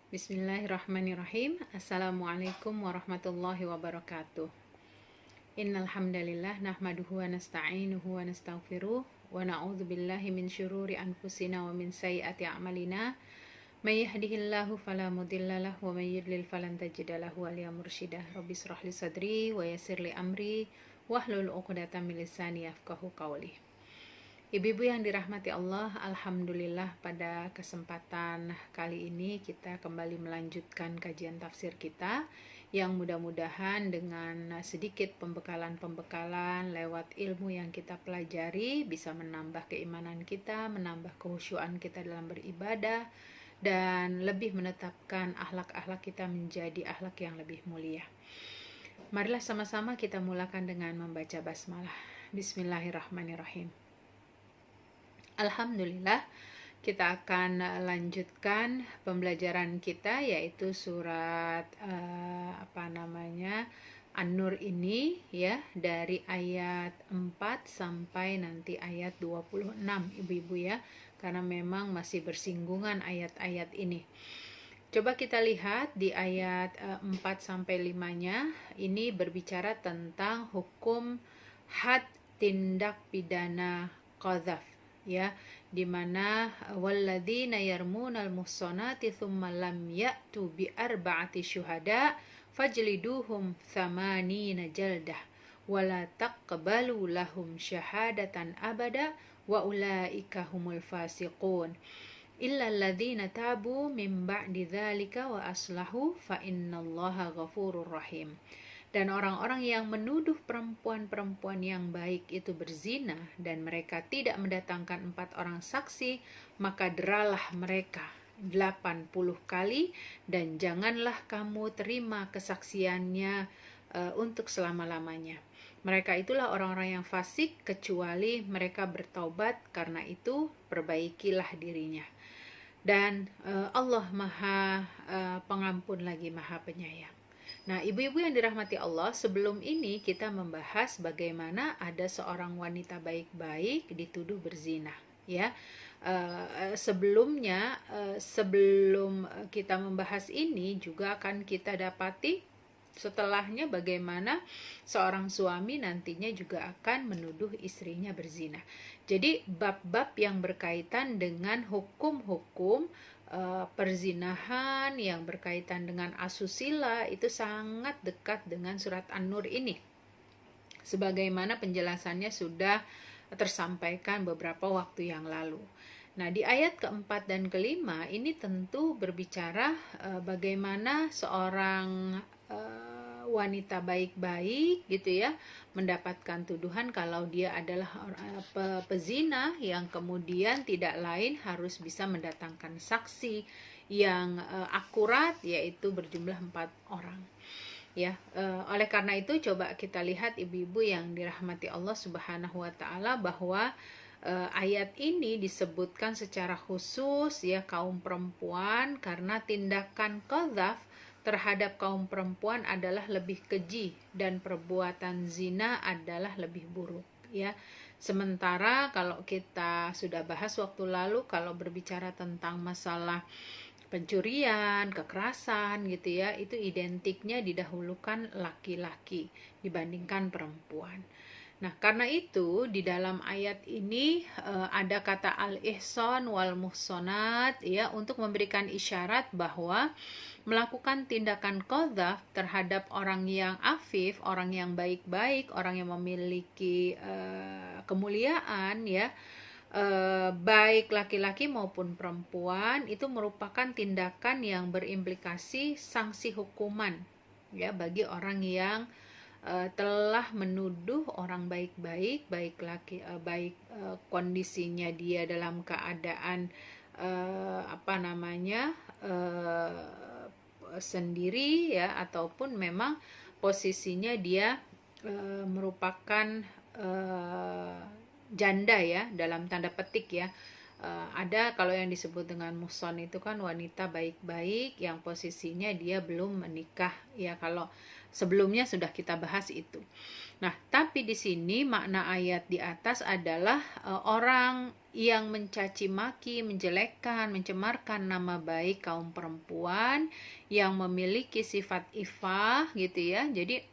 Bismillahirrahmanirrahim. Assalamualaikum warahmatullahi wabarakatuh. Innal hamdalillah nahmaduhu wa nasta'inuhu wa nastaghfiruh wa na'udzu billahi min syururi anfusina wa min sayyiati a'malina. May yahdihillahu fala mudhillalah wa may yudlil falan tajida lahu waliya mursyida. Rabbi shrah li sadri wa yassir li amri wahlul 'uqdatam min lisani yafqahu qawli. Ibu-ibu yang dirahmati Allah, alhamdulillah pada kesempatan kali ini kita kembali melanjutkan kajian tafsir kita yang mudah-mudahan dengan sedikit pembekalan-pembekalan lewat ilmu yang kita pelajari bisa menambah keimanan kita, menambah kekhusyuan kita dalam beribadah, dan lebih menetapkan akhlak-akhlak kita menjadi akhlak yang lebih mulia. Marilah sama-sama kita mulakan dengan membaca basmalah. Bismillahirrahmanirrahim. Alhamdulillah, kita akan lanjutkan pembelajaran kita yaitu surat An-Nur ini ya, dari ayat 4 sampai nanti ayat 26 ibu-ibu ya, karena memang masih bersinggungan ayat-ayat ini. Coba kita lihat di ayat 4 sampai 5-nya, ini berbicara tentang hukum had tindak pidana qadzaf ya, dimana walladzina yarmunal muhsanati tsumma lam ya'tu bi arba'ati syuhada fajliduhum tsamanina jaldah wala taqbalu lahum syahadatan abada wa ulaika humul fasiqun illa alladzina tabu min ba'di dzalika wa aslahu fa innallaha ghafurur rahim. Dan orang-orang yang menuduh perempuan-perempuan yang baik itu berzina dan mereka tidak mendatangkan 4 orang saksi, maka deralah mereka 80 kali dan janganlah kamu terima kesaksiannya untuk selama-lamanya. Mereka itulah orang-orang yang fasik kecuali mereka bertaubat, karena itu perbaikilah dirinya. Dan Allah Maha Pengampun lagi Maha Penyayang. Nah, ibu-ibu yang dirahmati Allah, sebelum ini kita membahas bagaimana ada seorang wanita baik-baik dituduh berzina, ya. Sebelumnya, sebelum kita membahas ini juga akan kita dapati setelahnya bagaimana seorang suami nantinya juga akan menuduh istrinya berzina. Jadi bab-bab yang berkaitan dengan hukum-hukum perzinahan yang berkaitan dengan asusila itu sangat dekat dengan surat An-Nur ini, sebagaimana penjelasannya sudah tersampaikan beberapa waktu yang lalu. Nah, di ayat keempat dan kelima ini tentu berbicara bagaimana seorang wanita baik-baik gitu ya mendapatkan tuduhan kalau dia adalah pezina, yang kemudian tidak lain harus bisa mendatangkan saksi yang akurat, yaitu berjumlah 4 orang ya. Oleh karena itu coba kita lihat ibu-ibu yang dirahmati Allah Subhanahu wa taala bahwa ayat ini disebutkan secara khusus ya kaum perempuan, karena tindakan qadzaf terhadap kaum perempuan adalah lebih keji dan perbuatan zina adalah lebih buruk ya. Sementara kalau kita sudah bahas waktu lalu, kalau berbicara tentang masalah pencurian, kekerasan gitu ya, itu identiknya didahulukan laki-laki dibandingkan perempuan. Nah, karena itu di dalam ayat ini ada kata al-ihsan wal muhsanat ya, untuk memberikan isyarat bahwa melakukan tindakan qadzaf terhadap orang yang afif, orang yang baik-baik, orang yang memiliki kemuliaan ya, baik laki-laki maupun perempuan, itu merupakan tindakan yang berimplikasi sanksi hukuman ya bagi orang yang telah menuduh orang baik-baik, baik kondisinya dia dalam keadaan sendiri ya, ataupun memang posisinya dia merupakan janda ya, dalam tanda petik ya. Ada kalau yang disebut dengan muhson itu kan wanita baik-baik yang posisinya dia belum menikah ya. Kalau Sebelumnya sudah kita bahas itu. Nah, tapi di sini makna ayat di atas adalah orang yang mencaci maki, menjelekkan, mencemarkan nama baik kaum perempuan yang memiliki sifat ifah gitu ya. Jadi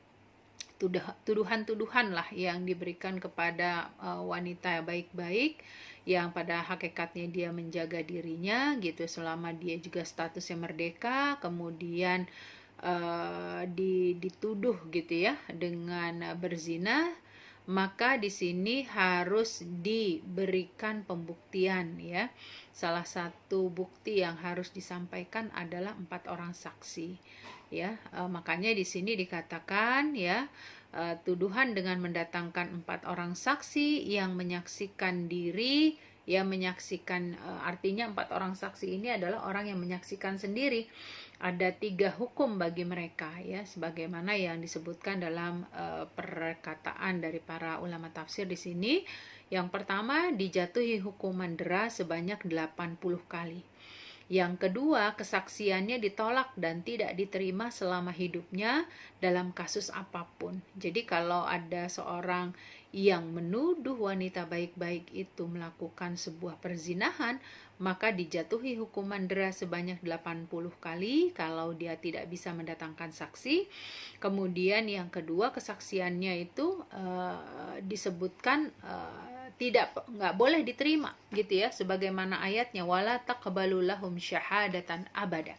tuduhan-tuduhan lah yang diberikan kepada wanita baik-baik yang pada hakikatnya dia menjaga dirinya gitu selama dia juga statusnya merdeka, kemudian dituduh gitu ya dengan berzina, maka di sini harus diberikan pembuktian ya. Salah satu bukti yang harus disampaikan adalah 4 orang saksi ya. Makanya di sini dikatakan ya, tuduhan dengan mendatangkan 4 orang saksi yang menyaksikan diri, yang menyaksikan, artinya 4 orang saksi ini adalah orang yang menyaksikan sendiri. Ada 3 hukum bagi mereka ya, sebagaimana yang disebutkan dalam perkataan dari para ulama tafsir di sini. Yang pertama, dijatuhi hukuman dera sebanyak 80 kali. Yang kedua, kesaksiannya ditolak dan tidak diterima selama hidupnya dalam kasus apapun. Jadi kalau ada seorang yang menuduh wanita baik-baik itu melakukan sebuah perzinahan, maka dijatuhi hukuman dera sebanyak 80 kali kalau dia tidak bisa mendatangkan saksi. Kemudian yang kedua, kesaksiannya itu disebutkan nggak boleh diterima gitu ya, sebagaimana ayatnya wala taqbalu lahum syahadatan abada.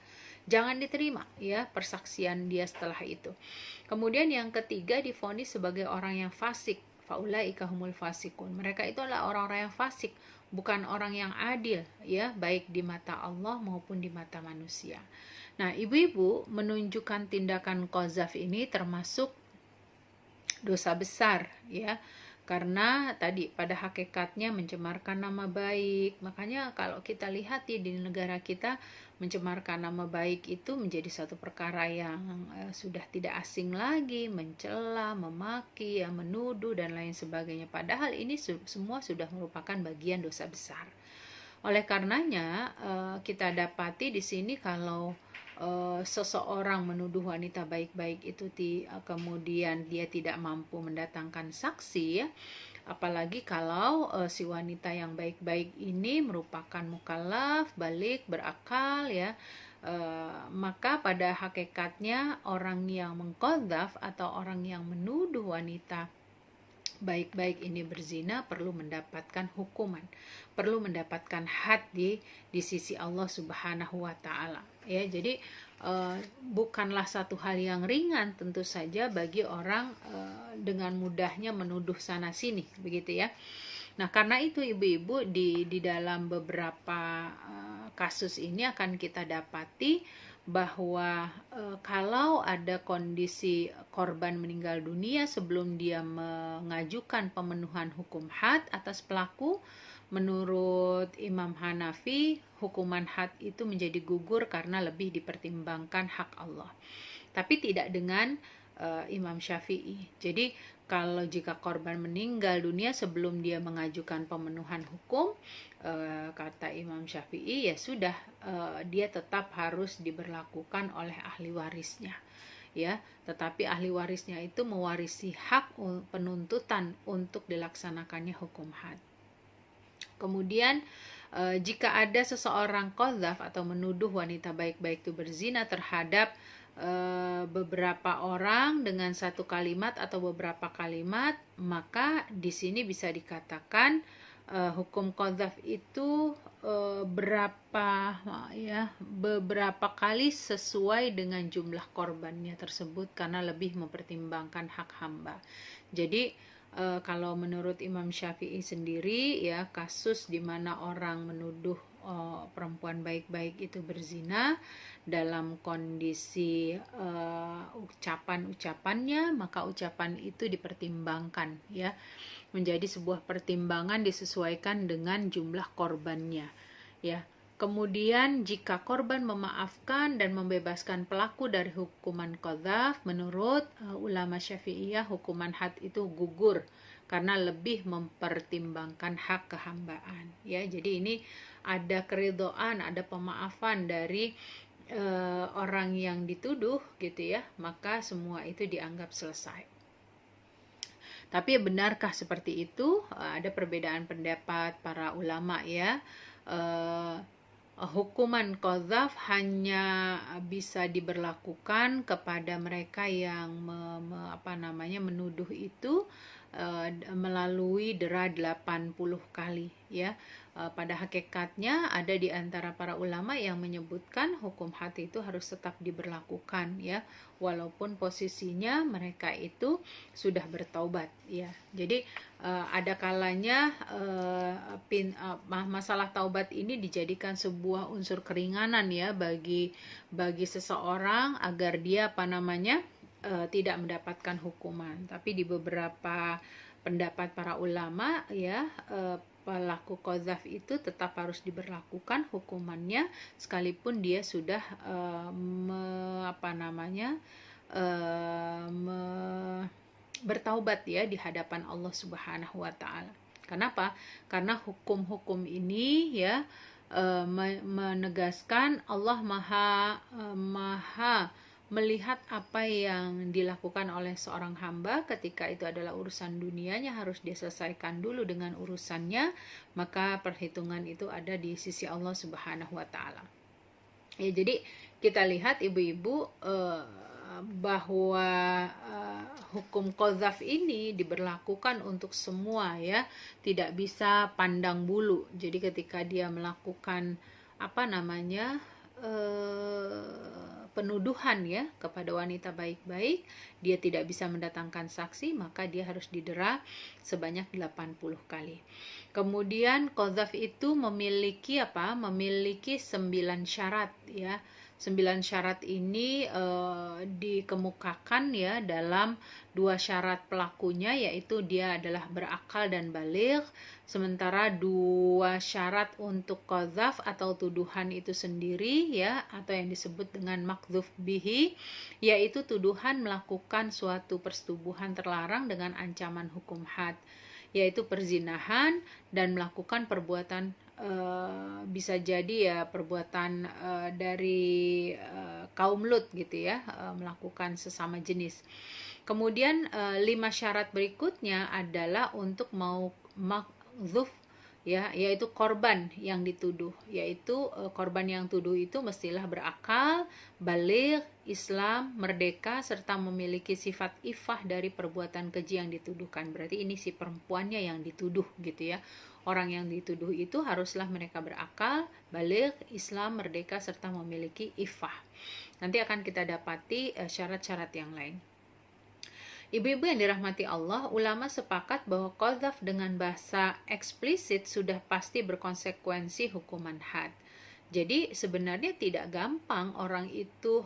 Jangan diterima ya persaksian dia setelah itu. Kemudian yang ketiga, divonis sebagai orang yang fasik. Faulaika humul fasikun. Mereka itu adalah orang-orang yang fasik, bukan orang yang adil ya, baik di mata Allah maupun di mata manusia. Nah, ibu-ibu, menunjukkan tindakan qazaf ini termasuk dosa besar ya. Karena tadi pada hakikatnya mencemarkan nama baik. Makanya kalau kita lihat di negara kita, mencemarkan nama baik itu menjadi satu perkara yang sudah tidak asing lagi, mencela, memaki, menuduh dan lain sebagainya. Padahal ini semua sudah merupakan bagian dosa besar. Oleh karenanya kita dapati di sini kalau seseorang menuduh wanita baik-baik itu kemudian dia tidak mampu mendatangkan saksi ya, apalagi kalau si wanita yang baik-baik ini merupakan mukallaf, balik, berakal ya, maka pada hakikatnya orang yang mengqadzaf atau orang yang menuduh wanita baik-baik ini berzina perlu mendapatkan hukuman, perlu mendapatkan had di sisi Allah Subhanahu wa taala ya. Jadi bukanlah satu hal yang ringan tentu saja bagi orang dengan mudahnya menuduh sana sini begitu ya. Nah, karena itu ibu-ibu di dalam beberapa kasus ini akan kita dapati bahwa kalau ada kondisi korban meninggal dunia sebelum dia mengajukan pemenuhan hukum had atas pelaku, menurut Imam Hanafi hukuman had itu menjadi gugur karena lebih dipertimbangkan hak Allah. Tapi tidak dengan Imam Syafi'i. Jadi kalau jika korban meninggal dunia sebelum dia mengajukan pemenuhan hukum, kata Imam Syafi'i ya sudah, dia tetap harus diberlakukan oleh ahli warisnya ya, tetapi ahli warisnya itu mewarisi hak penuntutan untuk dilaksanakannya hukum had. Kemudian jika ada seseorang qadzaf atau menuduh wanita baik-baik itu berzina terhadap beberapa orang dengan satu kalimat atau beberapa kalimat, maka di sini bisa dikatakan hukum qadzaf itu beberapa kali sesuai dengan jumlah korbannya tersebut karena lebih mempertimbangkan hak hamba. Jadi kalau menurut Imam Syafi'i sendiri ya, kasus di mana orang menuduh perempuan baik-baik itu berzina dalam kondisi ucapan-ucapannya, maka ucapan itu dipertimbangkan ya, menjadi sebuah pertimbangan disesuaikan dengan jumlah korbannya ya. Kemudian jika korban memaafkan dan membebaskan pelaku dari hukuman qadzaf, menurut ulama Syafi'iyah hukuman had itu gugur karena lebih mempertimbangkan hak kehambaan ya. Jadi ini ada keridhaan, ada pemaafan dari orang yang dituduh gitu ya, maka semua itu dianggap selesai. Tapi benarkah seperti itu? Ada perbedaan pendapat para ulama ya. Hukuman qadzaf hanya bisa diberlakukan kepada mereka yang menuduh itu melalui dera 80 kali ya. Pada hakikatnya ada di antara para ulama yang menyebutkan hukum had itu harus tetap diberlakukan ya, walaupun posisinya mereka itu sudah bertaubat ya. Jadi ada kalanya masalah taubat ini dijadikan sebuah unsur keringanan ya bagi seseorang agar dia tidak mendapatkan hukuman. Tapi di beberapa pendapat para ulama ya, pelaku qadzaf itu tetap harus diberlakukan hukumannya sekalipun dia sudah bertaubat ya di hadapan Allah Subhanahu wa taala. Kenapa? Karena hukum-hukum ini ya menegaskan Allah maha melihat apa yang dilakukan oleh seorang hamba ketika itu adalah urusan dunianya, harus dia selesaikan dulu dengan urusannya, maka perhitungan itu ada di sisi Allah Subhanahu wa taala. Ya, jadi kita lihat ibu-ibu bahwa hukum qadzaf ini diberlakukan untuk semua ya, tidak bisa pandang bulu. Jadi ketika dia melakukan penuduhan ya kepada wanita baik-baik, dia tidak bisa mendatangkan saksi, maka dia harus didera sebanyak 80 kali. Kemudian qadzaf itu memiliki 9 syarat ya. 9 syarat ini dikemukakan ya dalam 2 syarat pelakunya, yaitu dia adalah berakal dan baligh, sementara 2 syarat untuk qadzaf atau tuduhan itu sendiri ya, atau yang disebut dengan makdzuf bihi, yaitu tuduhan melakukan suatu persetubuhan terlarang dengan ancaman hukum had, yaitu perzinahan dan melakukan perbuatan bisa jadi ya perbuatan dari kaum Lut gitu ya, melakukan sesama jenis. Kemudian 5 syarat berikutnya adalah untuk makdzuf ya, yaitu korban yang dituduh, yaitu korban yang tuduh itu mestilah berakal, baligh, Islam, merdeka, serta memiliki sifat ifah dari perbuatan keji yang dituduhkan. Berarti ini si perempuannya yang dituduh gitu ya. Orang yang dituduh itu haruslah mereka berakal, baligh, Islam, merdeka, serta memiliki ifah. Nanti akan kita dapati syarat-syarat yang lain. Ibu-ibu yang dirahmati Allah, ulama sepakat bahwa qadzaf dengan bahasa eksplisit sudah pasti berkonsekuensi hukuman had. Jadi sebenarnya tidak gampang orang itu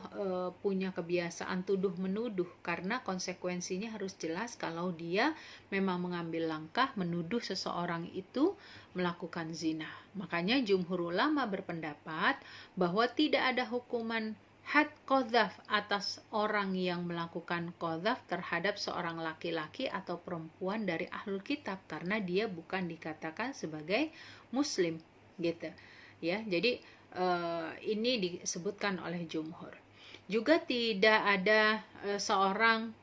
punya kebiasaan tuduh-menuduh, karena konsekuensinya harus jelas kalau dia memang mengambil langkah menuduh seseorang itu melakukan zina. Makanya jumhur ulama berpendapat bahwa tidak ada hukuman had qadzaf atas orang yang melakukan qadzaf terhadap seorang laki-laki atau perempuan dari ahlul kitab, karena dia bukan dikatakan sebagai muslim gitu ya. Jadi ini disebutkan oleh jumhur. Juga tidak ada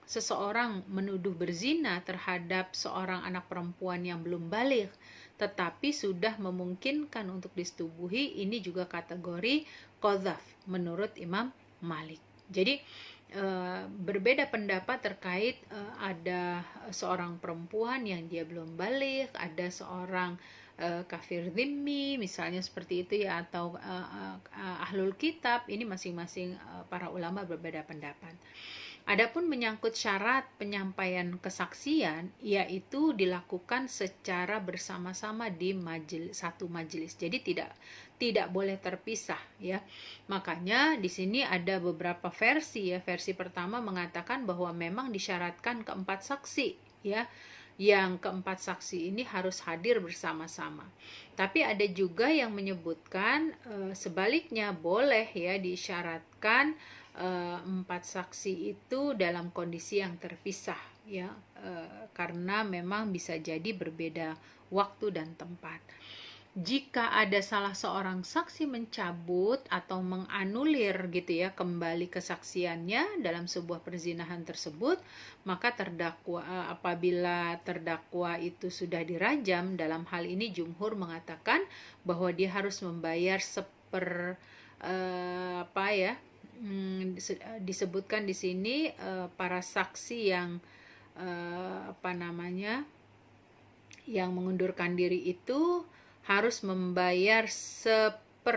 seseorang menuduh berzina terhadap seorang anak perempuan yang belum baligh tetapi sudah memungkinkan untuk disetubuhi, ini juga kategori qadzaf menurut Imam Malik. Jadi berbeda pendapat terkait ada seorang perempuan yang dia belum baligh, ada seorang kafir dhimmi misalnya seperti itu ya, atau ahlul kitab. Ini masing-masing para ulama berbeda pendapat. Adapun menyangkut syarat penyampaian kesaksian, yaitu dilakukan secara bersama-sama di satu majelis. Jadi tidak boleh terpisah ya. Makanya di sini ada beberapa versi ya. Versi pertama mengatakan bahwa memang disyaratkan keempat saksi ya. Yang keempat saksi ini harus hadir bersama-sama. Tapi ada juga yang menyebutkan sebaliknya, boleh ya disyaratkan 4 saksi itu dalam kondisi yang terpisah ya, karena memang bisa jadi berbeda waktu dan tempat. jika ada salah seorang saksi mencabut atau menganulir gitu ya kembali kesaksiannya dalam sebuah perzinahan tersebut, maka apabila terdakwa itu sudah dirajam, dalam hal ini jumhur mengatakan bahwa dia harus membayar disebutkan di sini para saksi yang yang mengundurkan diri itu harus membayar 1/4,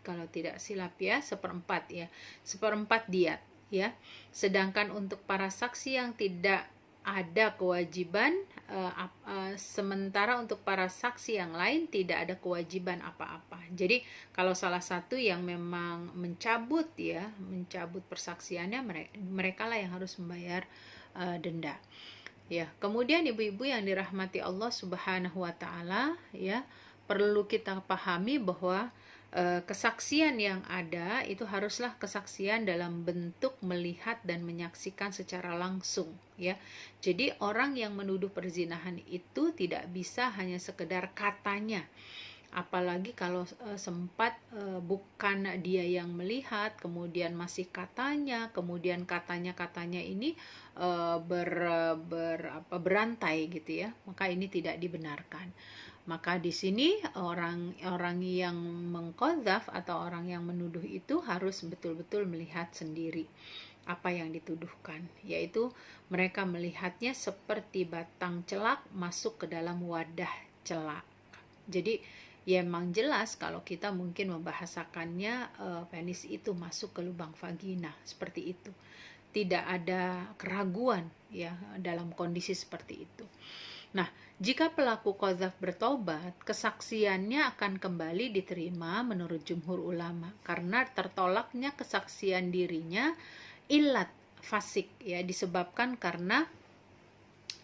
kalau tidak silap ya, 1/4 diat ya. Sedangkan untuk para saksi yang tidak ada kewajiban, sementara untuk para saksi yang lain tidak ada kewajiban apa-apa. Jadi kalau salah satu yang memang mencabut persaksiannya, mereka lah yang harus membayar denda. Ya, kemudian ibu-ibu yang dirahmati Allah Subhanahu wa taala, ya, perlu kita pahami bahwa kesaksian yang ada itu haruslah kesaksian dalam bentuk melihat dan menyaksikan secara langsung, ya. Jadi orang yang menuduh perzinahan itu tidak bisa hanya sekedar katanya. Apalagi kalau sempat bukan dia yang melihat, kemudian masih katanya, kemudian katanya ini berantai gitu ya, maka ini tidak dibenarkan. Maka di sini orang yang mengqadzaf atau orang yang menuduh itu harus betul-betul melihat sendiri apa yang dituduhkan, yaitu mereka melihatnya seperti batang celak masuk ke dalam wadah celak. Jadi ya memang jelas kalau kita mungkin membahasakannya penis itu masuk ke lubang vagina, seperti itu. Tidak ada keraguan ya dalam kondisi seperti itu. Nah, jika pelaku qadzaf bertobat, kesaksiannya akan kembali diterima menurut jumhur ulama karena tertolaknya kesaksian dirinya ilat fasik ya, disebabkan karena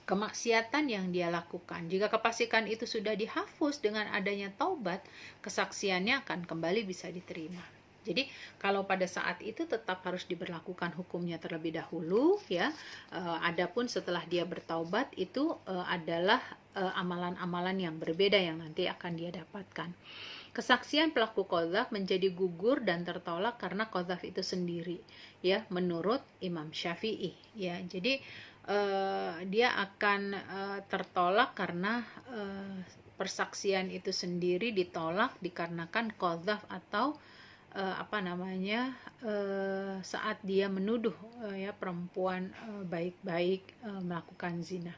kemaksiatan yang dia lakukan. Jika kefasikan itu sudah dihapus dengan adanya taubat, kesaksiannya akan kembali bisa diterima. Jadi kalau pada saat itu tetap harus diberlakukan hukumnya terlebih dahulu ya. Adapun setelah dia bertaubat itu adalah amalan-amalan yang berbeda yang nanti akan dia dapatkan. Kesaksian pelaku qadzaf menjadi gugur dan tertolak karena qadzaf itu sendiri ya, menurut Imam Syafi'i ya. Jadi dia akan tertolak karena persaksian itu sendiri ditolak dikarenakan qadzaf atau saat dia menuduh ya perempuan baik-baik melakukan zina.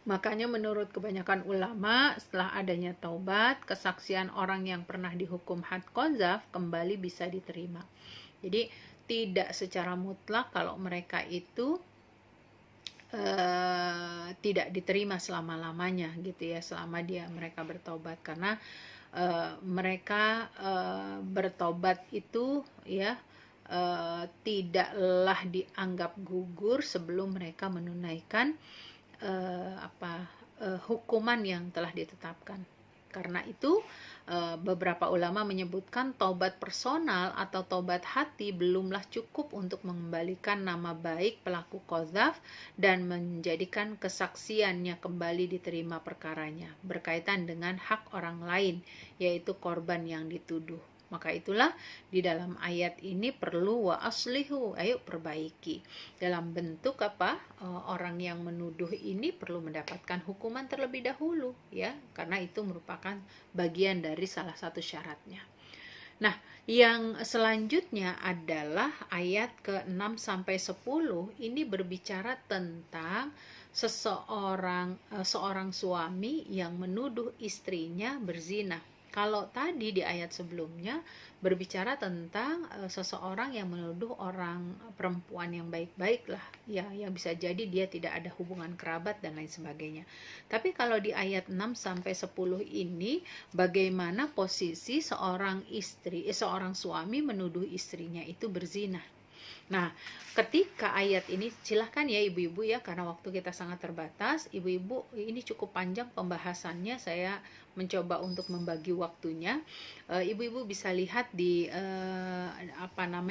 Makanya menurut kebanyakan ulama, setelah adanya taubat, kesaksian orang yang pernah dihukum had qadzaf kembali bisa diterima. Jadi tidak secara mutlak kalau mereka itu tidak diterima selama-lamanya gitu ya, selama mereka bertobat, karena mereka bertobat itu ya tidaklah dianggap gugur sebelum mereka menunaikan hukuman yang telah ditetapkan. Karena itu beberapa ulama menyebutkan taubat personal atau taubat hati belumlah cukup untuk mengembalikan nama baik pelaku qadzaf dan menjadikan kesaksiannya kembali diterima perkaranya berkaitan dengan hak orang lain, yaitu korban yang dituduh. Maka itulah di dalam ayat ini perlu wa aslihu, ayo perbaiki. Dalam bentuk orang yang menuduh ini perlu mendapatkan hukuman terlebih dahulu ya, karena itu merupakan bagian dari salah satu syaratnya. Nah, yang selanjutnya adalah ayat ke-6 sampai 10. Ini berbicara tentang seorang suami yang menuduh istrinya berzina. Kalau tadi di ayat sebelumnya berbicara tentang seseorang yang menuduh orang perempuan yang baik-baik lah ya, yang bisa jadi dia tidak ada hubungan kerabat dan lain sebagainya. Tapi kalau di ayat 6 sampai 10 ini bagaimana posisi seorang suami menuduh istrinya itu berzina. Nah, ketika ayat ini, silahkan ya ibu-ibu ya, karena waktu kita sangat terbatas, ibu-ibu ini cukup panjang pembahasannya, saya mencoba untuk membagi waktunya. Ibu-ibu bisa lihat di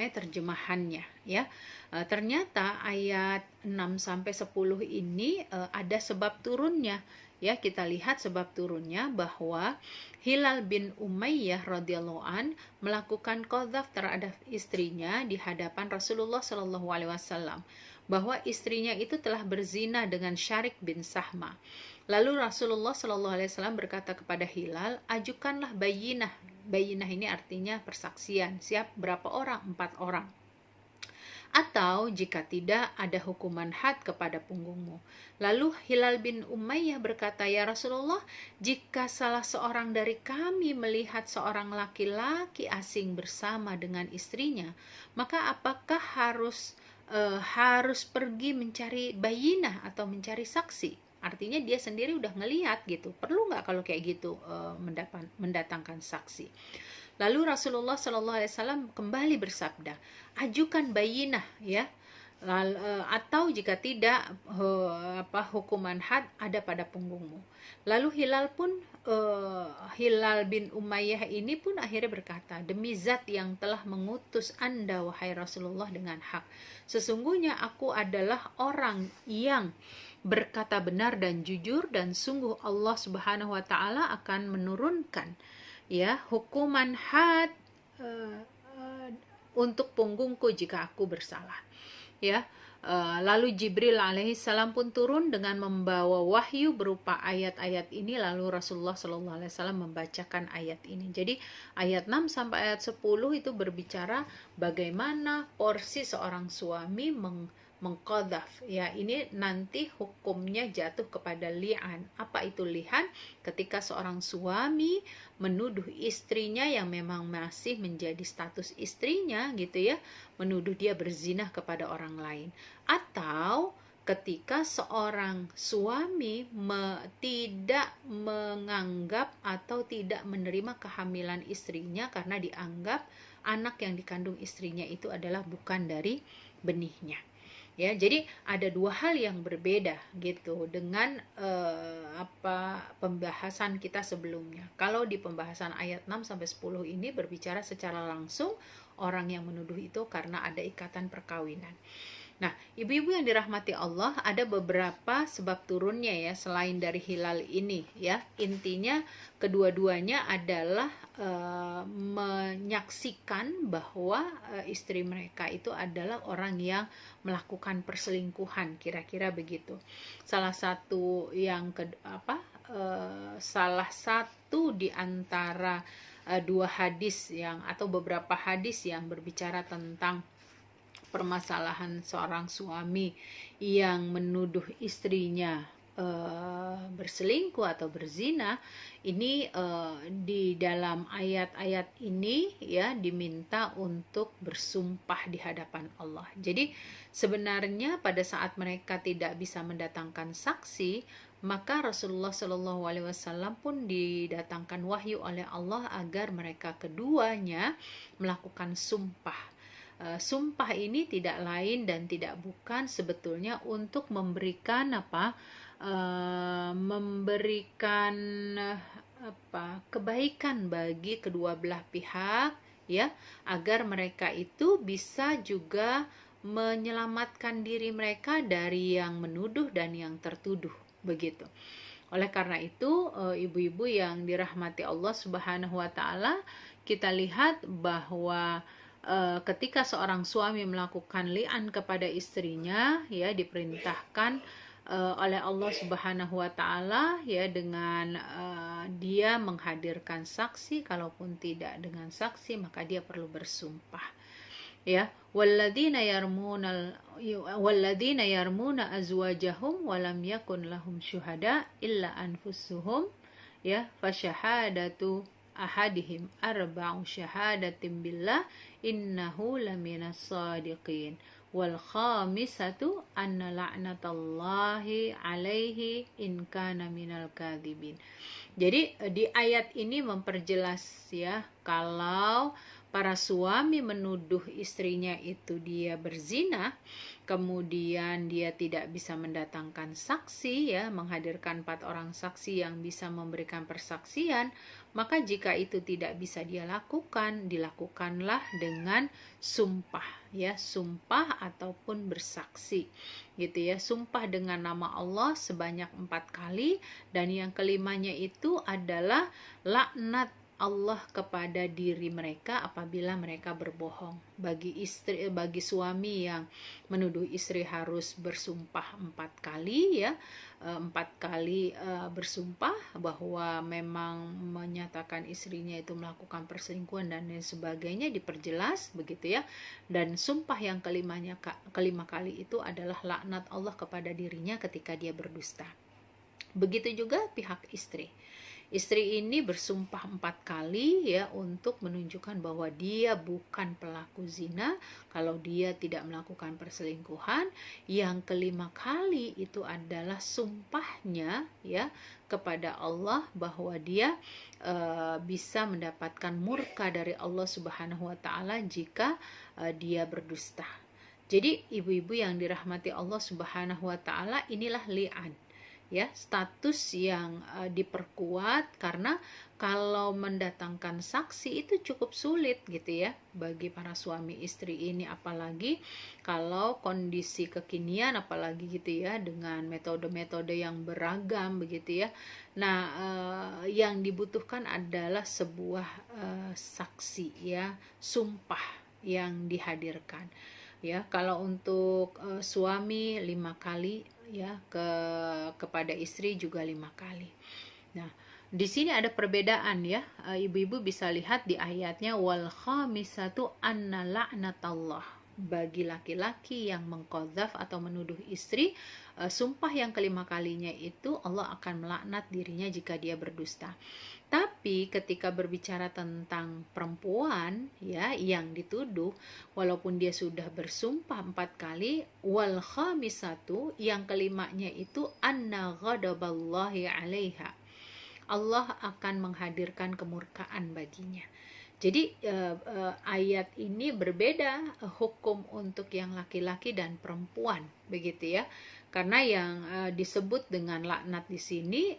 terjemahannya ya. Ternyata ayat 6 sampai 10 ini ada sebab turunnya ya kita lihat sebab turunnya bahwa Hilal bin Umayyah radhiyallahu an melakukan qadzaf terhadap istrinya di hadapan Rasulullah Shallallahu alaihi wasallam bahwa istrinya itu telah berzina dengan Syarik bin Sahma. Lalu Rasulullah Shallallahu alaihi wasallam berkata kepada Hilal, ajukanlah bayinah. Bayinah ini artinya persaksian. Siap berapa orang? 4 orang. Atau jika tidak, ada hukuman had kepada punggungmu. Lalu Hilal bin Umayyah berkata, ya Rasulullah, jika salah seorang dari kami melihat seorang laki-laki asing bersama dengan istrinya, maka apakah harus pergi mencari bayinah atau mencari saksi? Artinya dia sendiri udah ngelihat gitu. Perlu nggak kalau kayak gitu mendatangkan saksi? Lalu Rasulullah Shallallahu alaihi wasallam kembali bersabda, ajukan bayinah ya. Atau jika tidak hukuman had ada pada punggungmu. Lalu Hilal bin Umayyah ini pun akhirnya berkata, demi zat yang telah mengutus Anda wahai Rasulullah dengan hak, sesungguhnya aku adalah orang yang berkata benar dan jujur, dan sungguh Allah Subhanahu wa taala akan menurunkan ya hukuman had untuk punggungku jika aku bersalah. Ya, lalu Jibril alaihissalam pun turun dengan membawa wahyu berupa ayat-ayat ini, lalu Rasulullah Shallallahu alaihi wasallam membacakan ayat ini. Jadi ayat 6 sampai ayat 10 itu berbicara bagaimana porsi seorang suami mengqadzaf. Ya, ini nanti hukumnya jatuh kepada li'an. Apa itu li'an? Ketika seorang suami menuduh istrinya yang memang masih menjadi status istrinya gitu ya, menuduh dia berzina kepada orang lain. Atau ketika seorang suami tidak menganggap atau tidak menerima kehamilan istrinya karena dianggap anak yang dikandung istrinya itu adalah bukan dari benihnya. Ya, jadi ada 2 hal yang berbeda gitu dengan pembahasan kita sebelumnya. Kalau di pembahasan ayat 6 sampai 10 ini berbicara secara langsung orang yang menuduh itu karena ada ikatan perkawinan. Nah, ibu-ibu yang dirahmati Allah, ada beberapa sebab turunnya ya selain dari hilal ini ya. Intinya kedua-duanya adalah menyaksikan bahwa istri mereka itu adalah orang yang melakukan perselingkuhan, kira-kira begitu. Salah satu di antara 2 hadis atau beberapa hadis yang berbicara tentang permasalahan seorang suami yang menuduh istrinya berselingkuh atau berzina, ini di dalam ayat-ayat ini ya diminta untuk bersumpah di hadapan Allah. Jadi sebenarnya pada saat mereka tidak bisa mendatangkan saksi, maka Rasulullah Shallallahu alaihi wasallam pun didatangkan wahyu oleh Allah agar mereka keduanya melakukan sumpah. Sumpah ini tidak lain dan tidak bukan sebetulnya untuk memberikan kebaikan bagi kedua belah pihak ya, agar mereka itu bisa juga menyelamatkan diri mereka dari yang menuduh dan yang tertuduh begitu. Oleh karena itu ibu-ibu yang dirahmati Allah Subhanahu wa taala, kita lihat bahwa ketika seorang suami melakukan li'an kepada istrinya ya diperintahkan oleh Allah Subhanahu wa taala ya dengan dia menghadirkan saksi, kalaupun tidak dengan saksi maka dia perlu bersumpah ya. Walladzina yarmuna azwajahum wa lam yakun lahum syuhada illa anfusuhum ya fasyahadatu ahadihim arba'u syahadatin billah innahu laminas sadiqin wal khamisatu anna la'natallahi alaihi in kana minal kadhibin. Jadi di ayat ini memperjelas ya, kalau para suami menuduh istrinya itu dia berzina, kemudian dia tidak bisa mendatangkan saksi, ya, menghadirkan 4 orang saksi yang bisa memberikan persaksian, maka jika itu tidak bisa dia lakukan, dilakukanlah dengan sumpah, ya, sumpah ataupun bersaksi, gitu ya, sumpah dengan nama Allah sebanyak 4 kali, dan yang kelimanya itu adalah laknat Allah kepada diri mereka apabila mereka berbohong. Bagi suami yang menuduh istri harus bersumpah 4 kali, ya, 4 kali bersumpah bahwa memang menyatakan istrinya itu melakukan perselingkuhan dan lain sebagainya, diperjelas begitu ya. Dan sumpah yang kelima kali itu adalah laknat Allah kepada dirinya ketika dia berdusta. Begitu juga pihak istri. Istri ini bersumpah 4 kali, ya, untuk menunjukkan bahwa dia bukan pelaku zina, kalau dia tidak melakukan perselingkuhan. Yang kelima kali itu adalah sumpahnya, ya, kepada Allah bahwa dia bisa mendapatkan murka dari Allah Subhanahu wa taala jika dia berdusta. Jadi ibu-ibu yang dirahmati Allah Subhanahu wa taala, inilah li'an, ya, status yang diperkuat, karena kalau mendatangkan saksi itu cukup sulit gitu ya bagi para suami istri ini, apalagi kalau kondisi kekinian, apalagi gitu ya dengan metode-metode yang beragam begitu ya. Nah, yang dibutuhkan adalah sebuah saksi, ya, sumpah yang dihadirkan. Ya, kalau untuk suami 5 kali, ya, kepada istri juga 5 kali. Nah, di sini ada perbedaan, ya. Ibu-ibu bisa lihat di ayatnya, wal khamisatu anna la'natallah. Bagi laki-laki yang mengqadzaf atau menuduh istri, sumpah yang kelima kalinya itu Allah akan melaknat dirinya jika dia berdusta. Tapi ketika berbicara tentang perempuan, ya, yang dituduh, walaupun dia sudah bersumpah 4 kali, wal khamisatu, yang kelimanya itu anna ghadaballahi 'alaiha. Allah akan menghadirkan kemurkaan baginya. Jadi ayat ini berbeda hukum untuk yang laki-laki dan perempuan, begitu ya. Karena yang disebut dengan laknat di sini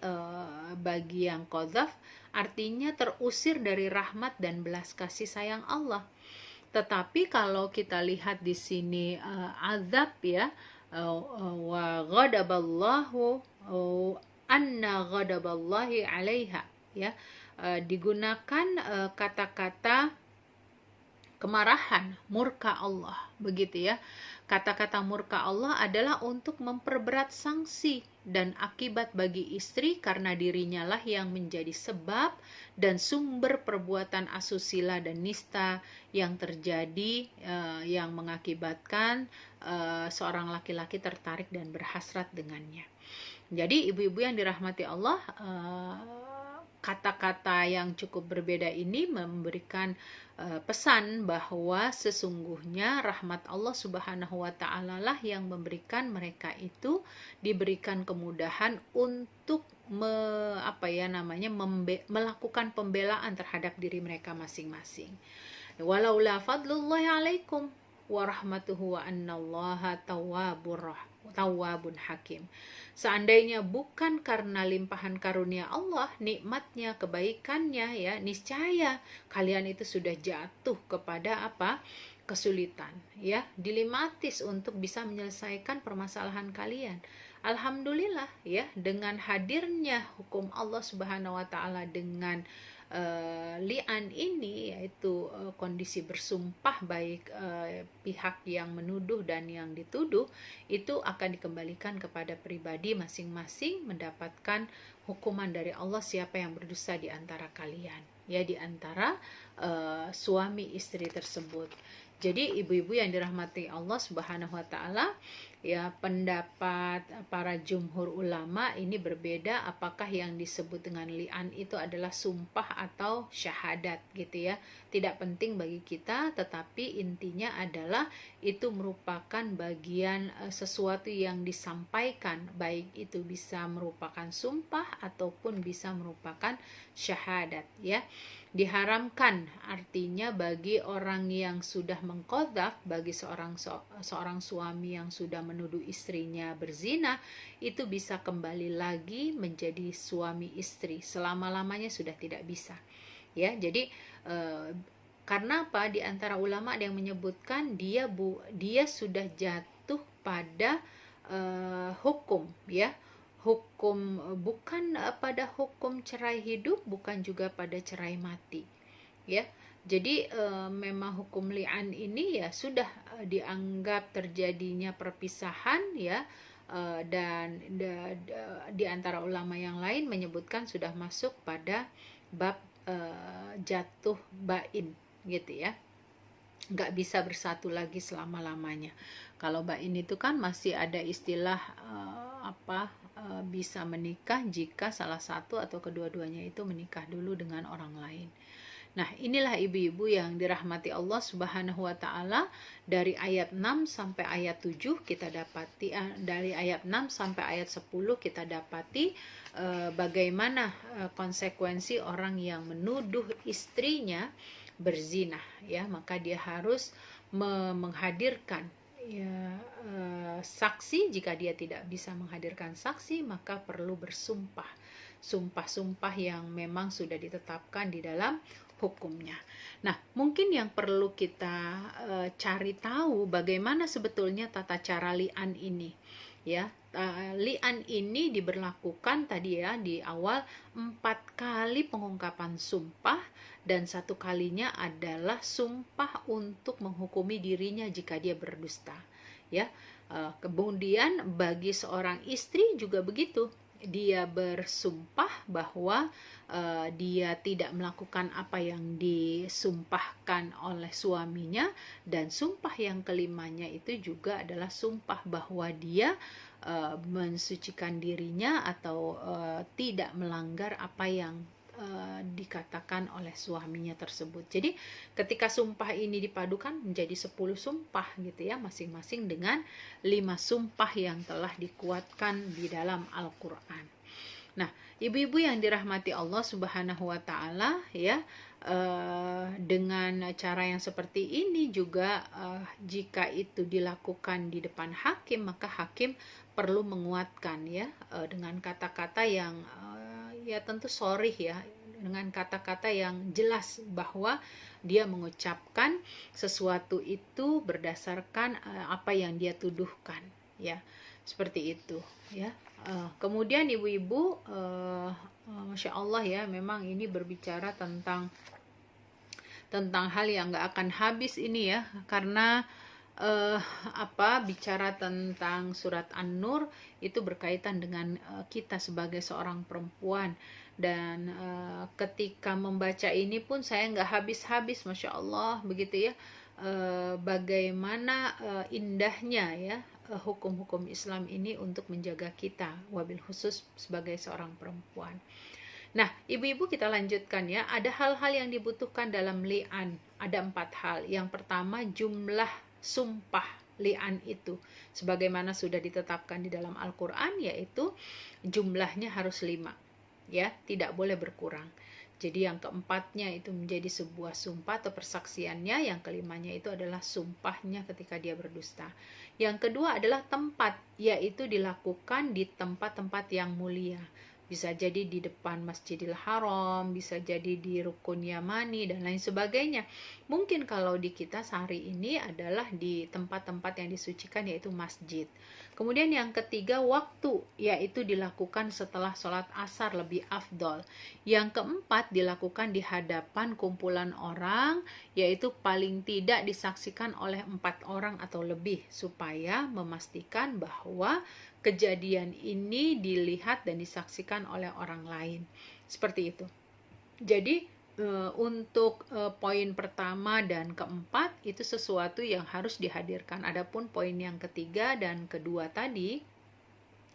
bagi yang qadzaf artinya terusir dari rahmat dan belas kasih sayang Allah. Tetapi kalau kita lihat di sini azab, ya, wa ghadaballahu anna ghadaballahi 'alaiha, ya, digunakan kata-kata kemarahan, murka Allah, begitu ya. Kata-kata murka Allah adalah untuk memperberat sanksi dan akibat bagi istri, karena dirinya lah yang menjadi sebab dan sumber perbuatan asusila dan nista yang terjadi, yang mengakibatkan seorang laki-laki tertarik dan berhasrat dengannya. Jadi ibu-ibu yang dirahmati Allah, kata-kata yang cukup berbeda ini memberikan pesan bahwa sesungguhnya rahmat Allah Subhanahu wa taala lah yang memberikan mereka itu diberikan kemudahan untuk melakukan pembelaan terhadap diri mereka masing-masing. Walaula fadlullahi alaikum wa rahmatuhu wa annallaha tawwabun hakim. Seandainya bukan karena limpahan karunia Allah, nikmatnya, kebaikannya, ya, niscaya kalian itu sudah jatuh kepada kesulitan, ya, dilematis untuk bisa menyelesaikan permasalahan kalian. Alhamdulillah, ya, dengan hadirnya hukum Allah Subhanahu wa taala dengan li'an ini, yaitu kondisi bersumpah baik pihak yang menuduh dan yang dituduh, itu akan dikembalikan kepada pribadi masing-masing mendapatkan hukuman dari Allah siapa yang berdosa di antara kalian, ya, di antara suami istri tersebut. Jadi ibu-ibu yang dirahmati Allah Subhanahu wa taala, ya, pendapat para jumhur ulama ini berbeda apakah yang disebut dengan li'an itu adalah sumpah atau syahadat, gitu ya. Tidak penting bagi kita, tetapi intinya adalah itu merupakan bagian sesuatu yang disampaikan, baik itu bisa merupakan sumpah ataupun bisa merupakan syahadat, ya. Diharamkan artinya bagi orang yang sudah mengqadzaf, bagi seorang suami yang sudah menuduh istrinya berzina, itu bisa kembali lagi menjadi suami istri, selama-lamanya sudah tidak bisa. Ya, jadi karena apa? Di antara ulama ada yang menyebutkan dia sudah jatuh pada hukum, ya, hukum, bukan pada hukum cerai hidup, bukan juga pada cerai mati, ya. Jadi memang hukum li'an ini ya sudah dianggap terjadinya perpisahan, ya, dan di antara ulama yang lain menyebutkan sudah masuk pada bab jatuh bain, gitu ya, nggak bisa bersatu lagi selama-lamanya. Kalau bain itu kan masih ada istilah bisa menikah jika salah satu atau kedua-duanya itu menikah dulu dengan orang lain. Nah, inilah ibu-ibu yang dirahmati Allah Subhanahu wa taala, dari ayat 6 sampai ayat 7 kita dapati, dari ayat 6 sampai ayat 10 kita dapati bagaimana konsekuensi orang yang menuduh istrinya berzina, ya, maka dia harus menghadirkan, ya, saksi. Jika dia tidak bisa menghadirkan saksi, maka perlu bersumpah, sumpah-sumpah yang memang sudah ditetapkan di dalam hukumnya. Nah, mungkin yang perlu kita cari tahu bagaimana sebetulnya tata cara li'an ini, ya. Li'an ini diberlakukan tadi ya di awal 4 kali pengungkapan sumpah, dan 1 kalinya adalah sumpah untuk menghukumi dirinya jika dia berdusta, ya. Kemudian bagi seorang istri juga begitu, dia bersumpah bahwa dia tidak melakukan apa yang disumpahkan oleh suaminya, dan sumpah yang kelimanya itu juga adalah sumpah bahwa dia mensucikan dirinya atau tidak melanggar apa yang dikatakan oleh suaminya tersebut. Jadi ketika sumpah ini dipadukan menjadi 10 sumpah, gitu ya, masing-masing dengan 5 sumpah yang telah dikuatkan di dalam Al-Quran. Nah, ibu-ibu yang dirahmati Allah Subhanahu wa taala, ya, dengan cara yang seperti ini juga jika itu dilakukan di depan hakim, maka hakim perlu menguatkan, ya, dengan kata-kata yang ya tentu sharih, ya, dengan kata-kata yang jelas bahwa dia mengucapkan sesuatu itu berdasarkan apa yang dia tuduhkan, ya, seperti itu, ya. Kemudian ibu-ibu, Masya Allah, ya, memang ini berbicara tentang hal yang nggak akan habis ini, ya, karena bicara tentang surat An-Nur itu berkaitan dengan kita sebagai seorang perempuan, dan ketika membaca ini pun saya nggak habis-habis, Masya Allah, begitu ya, bagaimana indahnya, ya, hukum-hukum Islam ini untuk menjaga kita, wabil khusus sebagai seorang perempuan. Nah, ibu-ibu, kita lanjutkan, ya. Ada hal-hal yang dibutuhkan dalam li'an. Ada 4 hal. Yang pertama, jumlah sumpah li'an itu sebagaimana sudah ditetapkan di dalam Al-Quran, yaitu jumlahnya harus 5, ya, tidak boleh berkurang. Jadi yang keempatnya itu menjadi sebuah sumpah atau persaksiannya, yang kelimanya itu adalah sumpahnya ketika dia berdusta. Yang kedua adalah tempat, yaitu dilakukan di tempat-tempat yang mulia. Bisa jadi di depan Masjidil Haram, bisa jadi di Rukun Yamani, dan lain sebagainya. Mungkin kalau di kita sehari ini adalah di tempat-tempat yang disucikan, yaitu masjid. Kemudian yang ketiga, waktu, yaitu dilakukan setelah sholat asar, lebih afdol. Yang keempat, dilakukan di hadapan kumpulan orang, yaitu paling tidak disaksikan oleh 4 orang atau lebih, supaya memastikan bahwa kejadian ini dilihat dan disaksikan oleh orang lain. Seperti itu. Jadi untuk poin pertama dan keempat itu sesuatu yang harus dihadirkan. Adapun poin yang ketiga dan kedua tadi,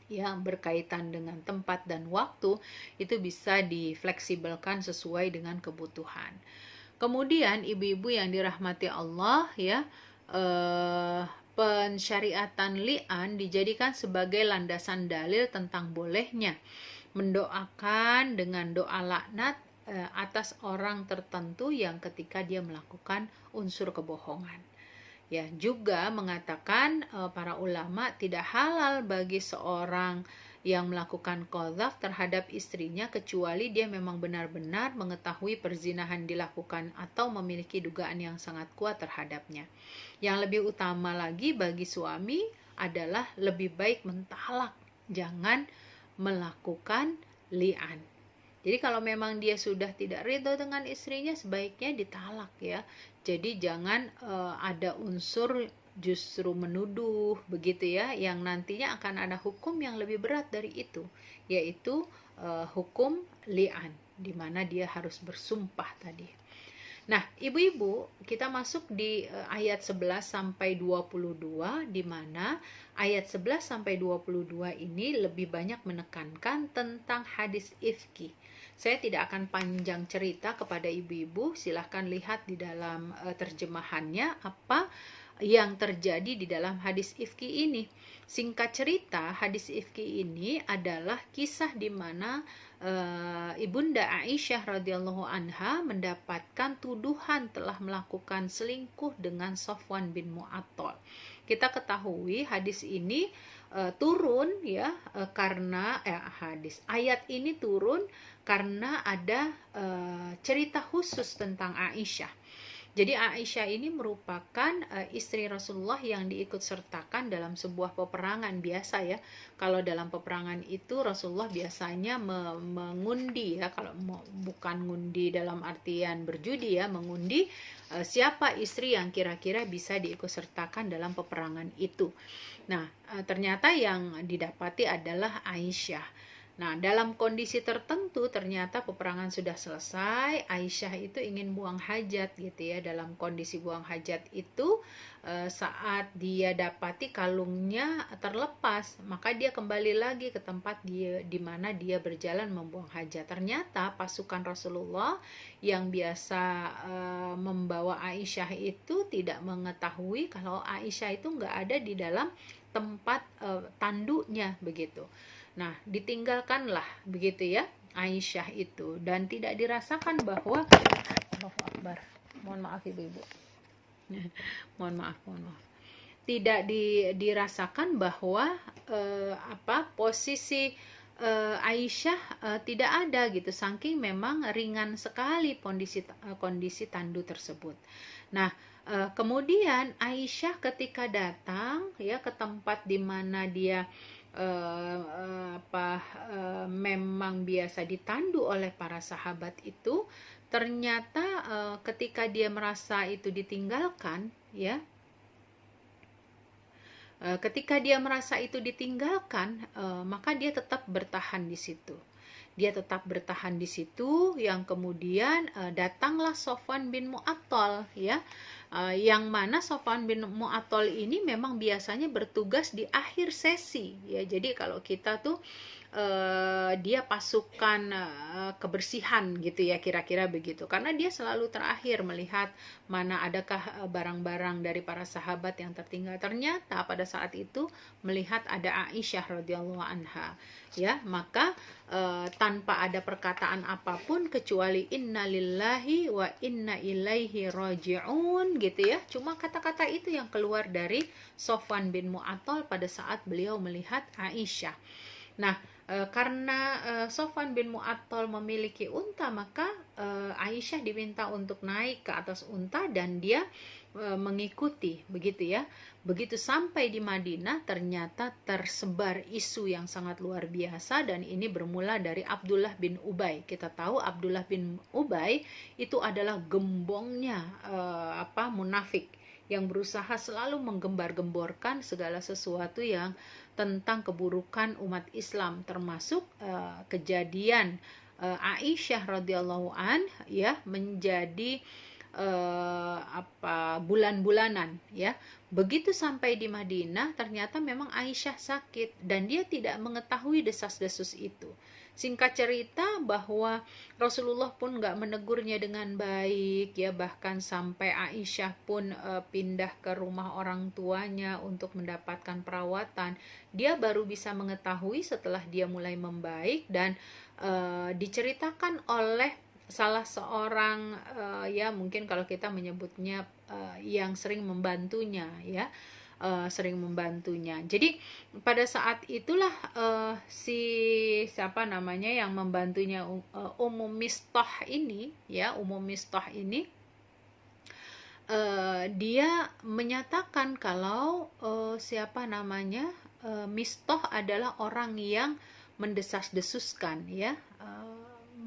yang berkaitan dengan tempat dan waktu, itu bisa difleksibelkan sesuai dengan kebutuhan. Kemudian ibu-ibu yang dirahmati Allah, ya, pensyariatan li'an dijadikan sebagai landasan dalil tentang bolehnya mendoakan dengan doa laknat atas orang tertentu yang ketika dia melakukan unsur kebohongan. Ya, juga mengatakan para ulama tidak halal bagi seorang yang melakukan qadzaf terhadap istrinya kecuali dia memang benar-benar mengetahui perzinahan dilakukan atau memiliki dugaan yang sangat kuat terhadapnya. Yang lebih utama lagi bagi suami adalah lebih baik mentalak, jangan melakukan li'an. Jadi kalau memang dia sudah tidak ridho dengan istrinya, sebaiknya ditalak ya. Jadi jangan ada unsur justru menuduh begitu ya, yang nantinya akan ada hukum yang lebih berat dari itu, yaitu hukum li'an, di mana dia harus bersumpah tadi. Nah, ibu-ibu, kita masuk di ayat 11 sampai 22, di mana ayat 11 sampai 22 ini lebih banyak menekankan tentang hadis ifki. Saya tidak akan panjang cerita kepada ibu-ibu, silahkan lihat di dalam terjemahannya apa yang terjadi di dalam hadis ifki ini. Singkat cerita, hadis ifki ini adalah kisah di mana Ibunda Aisyah radhiyallahu anha mendapatkan tuduhan telah melakukan selingkuh dengan Safwan bin Mu'attal. Kita ketahui hadis ini turun ya karena ayat ini turun karena ada cerita khusus tentang Aisyah. Jadi Aisyah ini merupakan istri Rasulullah yang diikut sertakan dalam sebuah peperangan biasa ya. Kalau dalam peperangan itu Rasulullah biasanya mengundi ya, kalau bukan ngundi dalam artian berjudi ya, mengundi siapa istri yang kira-kira bisa diikut sertakan dalam peperangan itu. Nah, ternyata yang didapati adalah Aisyah. Nah, dalam kondisi tertentu ternyata peperangan sudah selesai, Aisyah itu ingin buang hajat gitu ya. Dalam kondisi buang hajat itu saat dia dapati kalungnya terlepas, maka dia kembali lagi ke tempat di mana dia berjalan membuang hajat. Ternyata pasukan Rasulullah yang biasa membawa Aisyah itu tidak mengetahui kalau Aisyah itu nggak ada di dalam tempat tanduknya begitu. Nah, ditinggalkanlah begitu ya Aisyah itu, dan tidak dirasakan bahwa Allahu Akbar. Mohon maaf ibu-ibu. mohon maaf. Tidak dirasakan bahwa posisi Aisyah tidak ada gitu, saking memang ringan sekali kondisi tandu tersebut. Nah, kemudian Aisyah ketika datang ya ke tempat di mana dia memang biasa ditandu oleh para sahabat itu, ternyata ketika dia merasa itu ditinggalkan ya, maka dia tetap bertahan di situ. Yang kemudian datanglah Safwan bin Mu'attal ya, yang mana Safwan bin Mu'attal ini memang biasanya bertugas di akhir sesi ya. Jadi kalau kita tuh dia pasukan kebersihan gitu ya, kira-kira begitu, karena dia selalu terakhir melihat mana adakah barang-barang dari para sahabat yang tertinggal. Ternyata pada saat itu melihat ada Aisyah radhiyallahu anha ya, maka tanpa ada perkataan apapun kecuali inna lillahi wa inna ilaihi raji'un gitu ya, cuma kata-kata itu yang keluar dari Safwan bin Mu'attal pada saat beliau melihat Aisyah. Nah, karena Safwan bin Mu'attal memiliki unta, maka Aisyah diminta untuk naik ke atas unta dan dia mengikuti begitu ya. Begitu sampai di Madinah, ternyata tersebar isu yang sangat luar biasa, dan ini bermula dari Abdullah bin Ubay. Kita tahu Abdullah bin Ubay itu adalah gembongnya munafik yang berusaha selalu menggembar-gemborkan segala sesuatu yang tentang keburukan umat Islam, termasuk kejadian Aisyah radhiyallahu an ya menjadi bulan-bulanan ya. Begitu sampai di Madinah, ternyata memang Aisyah sakit dan dia tidak mengetahui desas-desus itu. Singkat cerita bahwa Rasulullah pun nggak menegurnya dengan baik ya, bahkan sampai Aisyah pun pindah ke rumah orang tuanya untuk mendapatkan perawatan. Dia baru bisa mengetahui setelah dia mulai membaik, dan diceritakan oleh salah seorang ya mungkin kalau kita menyebutnya yang sering membantunya ya, sering membantunya. Jadi pada saat itulah si siapa namanya yang membantunya, Ummu Mistah ini ya, Ummu Mistah ini dia menyatakan kalau siapa namanya, Mistah adalah orang yang mendesas-desuskan ya,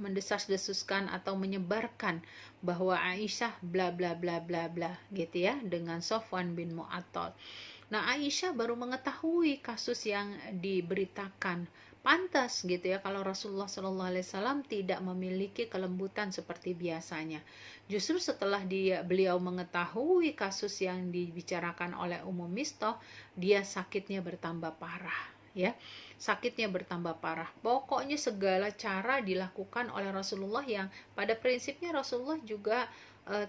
mendesas-desuskan atau menyebarkan bahwa Aisyah bla bla bla bla bla gitu ya, dengan Sofwan bin Mu'attal. Nah, Aisyah baru mengetahui kasus yang diberitakan. Pantas gitu ya kalau Rasulullah SAW tidak memiliki kelembutan seperti biasanya. Justru setelah beliau mengetahui kasus yang dibicarakan oleh Ummu Mistah, dia sakitnya bertambah parah ya. Sakitnya bertambah parah. Pokoknya segala cara dilakukan oleh Rasulullah yang pada prinsipnya Rasulullah juga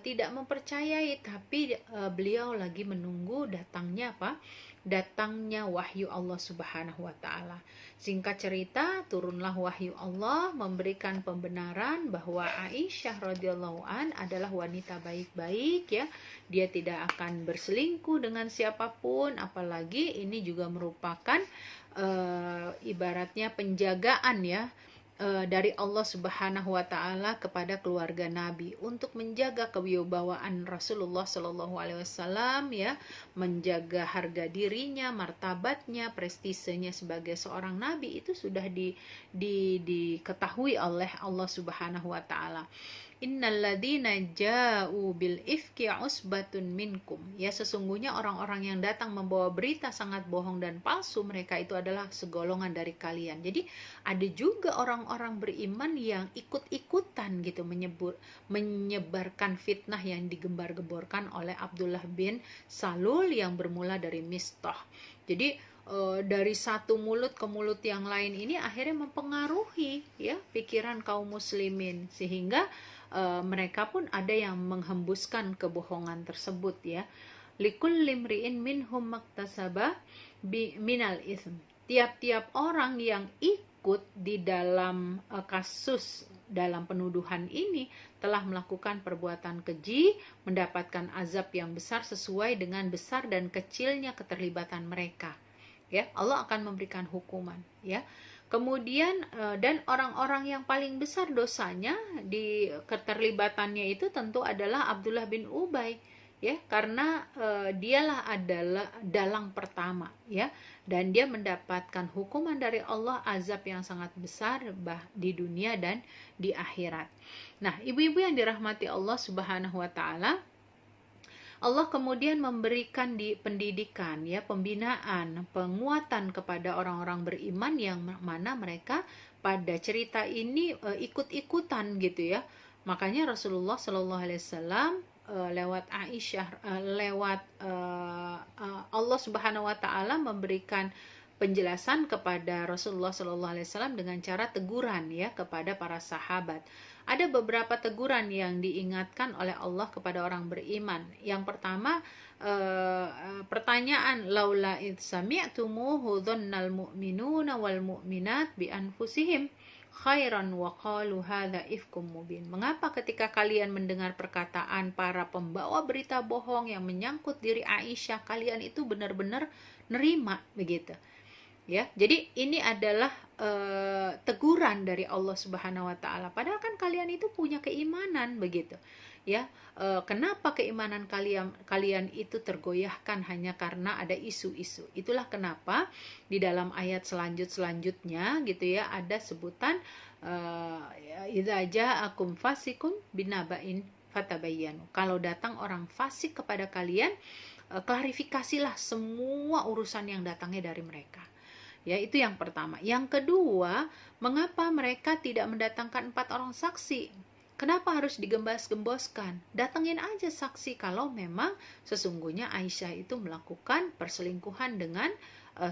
tidak mempercayai, tapi beliau lagi menunggu datangnya apa? Datangnya wahyu Allah Subhanahu wa taala. Singkat cerita, turunlah wahyu Allah memberikan pembenaran bahwa Aisyah radhiyallahu an adalah wanita baik-baik ya. Dia tidak akan berselingkuh dengan siapapun, apalagi ini juga merupakan ibaratnya penjagaan ya, dari Allah Subhanahu wa taala kepada keluarga Nabi untuk menjaga kewibawaan Rasulullah Shallallahu alaihi wasallam ya, menjaga harga dirinya, martabatnya, prestisenya sebagai seorang nabi itu sudah diketahui oleh Allah Subhanahu wa taala. Innalladzina ja'u bil ifki usbatun minkum. Ya, sesungguhnya orang-orang yang datang membawa berita sangat bohong dan palsu, mereka itu adalah segolongan dari kalian. Jadi ada juga orang-orang beriman yang ikut-ikutan gitu menyebarkan fitnah yang digembar-geborkan oleh Abdullah bin Salul yang bermula dari Mistah. Jadi dari satu mulut ke mulut yang lain ini akhirnya mempengaruhi ya pikiran kaum muslimin, sehingga mereka pun ada yang menghembuskan kebohongan tersebut ya. Likulli imri'in minhum maktasaba minal itsm. Tiap-tiap orang yang ikut di dalam kasus dalam penuduhan ini telah melakukan perbuatan keji, mendapatkan azab yang besar sesuai dengan besar dan kecilnya keterlibatan mereka. Ya, Allah akan memberikan hukuman ya. Kemudian dan orang-orang yang paling besar dosanya di keterlibatannya itu tentu adalah Abdullah bin Ubay ya, karena dialah adalah dalang pertama ya, dan dia mendapatkan hukuman dari Allah, azab yang sangat besar di dunia dan di akhirat. Nah, ibu-ibu yang dirahmati Allah Subhanahu wa taala, Allah kemudian memberikan di pendidikan ya, pembinaan, penguatan kepada orang-orang beriman yang mana mereka pada cerita ini ikut-ikutan gitu ya. Makanya Rasulullah Shallallahu alaihi wasallam lewat Aisyah, lewat Allah Subhanahu wa taala memberikan penjelasan kepada Rasulullah Shallallahu alaihi wasallam dengan cara teguran ya kepada para sahabat. Ada beberapa teguran yang diingatkan oleh Allah kepada orang beriman. Yang pertama, pertanyaan laula id sami'tumuhu dhannal mu'minuna wal mu'minat bi anfusihim khairan wa qalu hadza ifkum mubin. Mengapa ketika kalian mendengar perkataan para pembawa berita bohong yang menyangkut diri Aisyah, kalian itu benar-benar nerima begitu? Ya, jadi ini adalah teguran dari Allah Subhanahu wa taala. Padahal kan kalian itu punya keimanan begitu. Ya, kenapa keimanan kalian itu tergoyahkan hanya karena ada isu-isu? Itulah kenapa di dalam ayat selanjutnya gitu ya ada sebutan idza ja'akum fasikum binaba'in fatabayyanu. Kalau datang orang fasik kepada kalian, klarifikasilah semua urusan yang datangnya dari mereka. Ya, itu yang pertama. Yang kedua, mengapa mereka tidak mendatangkan 4 orang saksi? Kenapa harus digembos-gemboskan? Datangin aja saksi kalau memang sesungguhnya Aisyah itu melakukan perselingkuhan dengan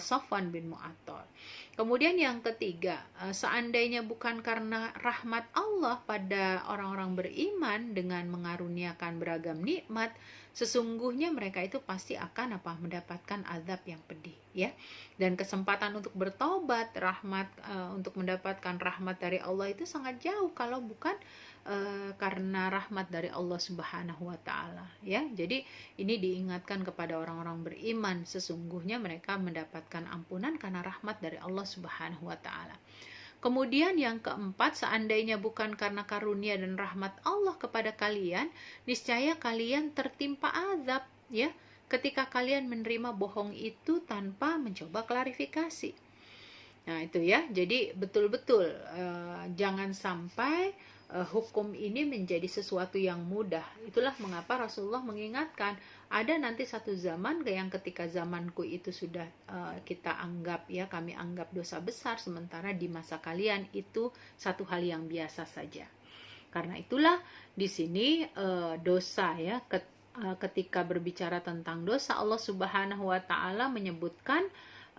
Sofwan bin Mu'attal. Kemudian yang ketiga, seandainya bukan karena rahmat Allah pada orang-orang beriman dengan mengaruniakan beragam nikmat, sesungguhnya mereka itu pasti akan mendapatkan azab yang pedih, ya. Dan kesempatan untuk bertobat, untuk mendapatkan rahmat dari Allah itu sangat jauh kalau bukan karena rahmat dari Allah Subhanahu wa taala, ya. Jadi ini diingatkan kepada orang-orang beriman, sesungguhnya mereka mendapatkan ampunan karena rahmat dari Allah Subhanahu wa taala. Kemudian yang keempat, seandainya bukan karena karunia dan rahmat Allah kepada kalian, niscaya kalian tertimpa azab, ya, ketika kalian menerima bohong itu tanpa mencoba klarifikasi. Nah, itu ya. Jadi betul-betul jangan sampai hukum ini menjadi sesuatu yang mudah. Itulah mengapa Rasulullah mengingatkan, ada nanti satu zaman yang ketika zamanku itu sudah kami anggap dosa besar, sementara di masa kalian itu satu hal yang biasa saja. Karena itulah di sini dosa, ya, ketika berbicara tentang dosa, Allah Subhanahu wa taala menyebutkan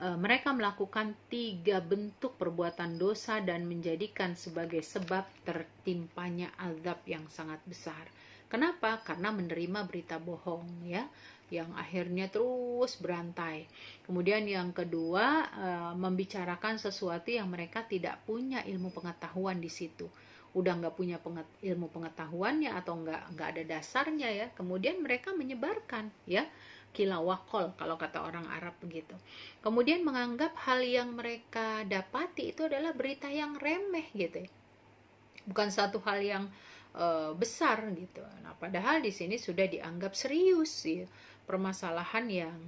mereka melakukan 3 bentuk perbuatan dosa dan menjadikan sebagai sebab tertimpanya azab yang sangat besar. Kenapa? Karena menerima berita bohong, ya, yang akhirnya terus berantai. Kemudian yang kedua, membicarakan sesuatu yang mereka tidak punya ilmu pengetahuan di situ. Udah nggak punya ilmu pengetahuannya atau nggak ada dasarnya, ya. Kemudian mereka menyebarkan, ya, kilawakol kalau kata orang Arab begitu. Kemudian menganggap hal yang mereka dapati itu adalah berita yang remeh gitu, ya. Bukan satu hal yang besar gitu. Nah, padahal di sini sudah dianggap serius, ya, permasalahan yang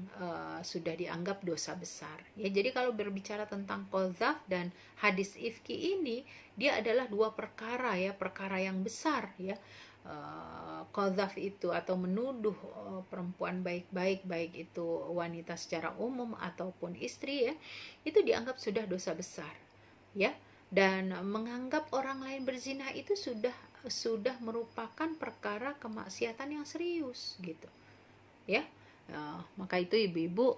sudah dianggap dosa besar. Ya, jadi kalau berbicara tentang qadzaf dan hadis ifki ini, dia adalah 2 perkara, ya, perkara yang besar, ya. Qadzaf itu atau menuduh perempuan baik-baik, baik itu wanita secara umum ataupun istri, ya, itu dianggap sudah dosa besar, ya. Dan menganggap orang lain berzina itu sudah merupakan perkara kemaksiatan yang serius gitu, ya. Maka itu ibu-ibu,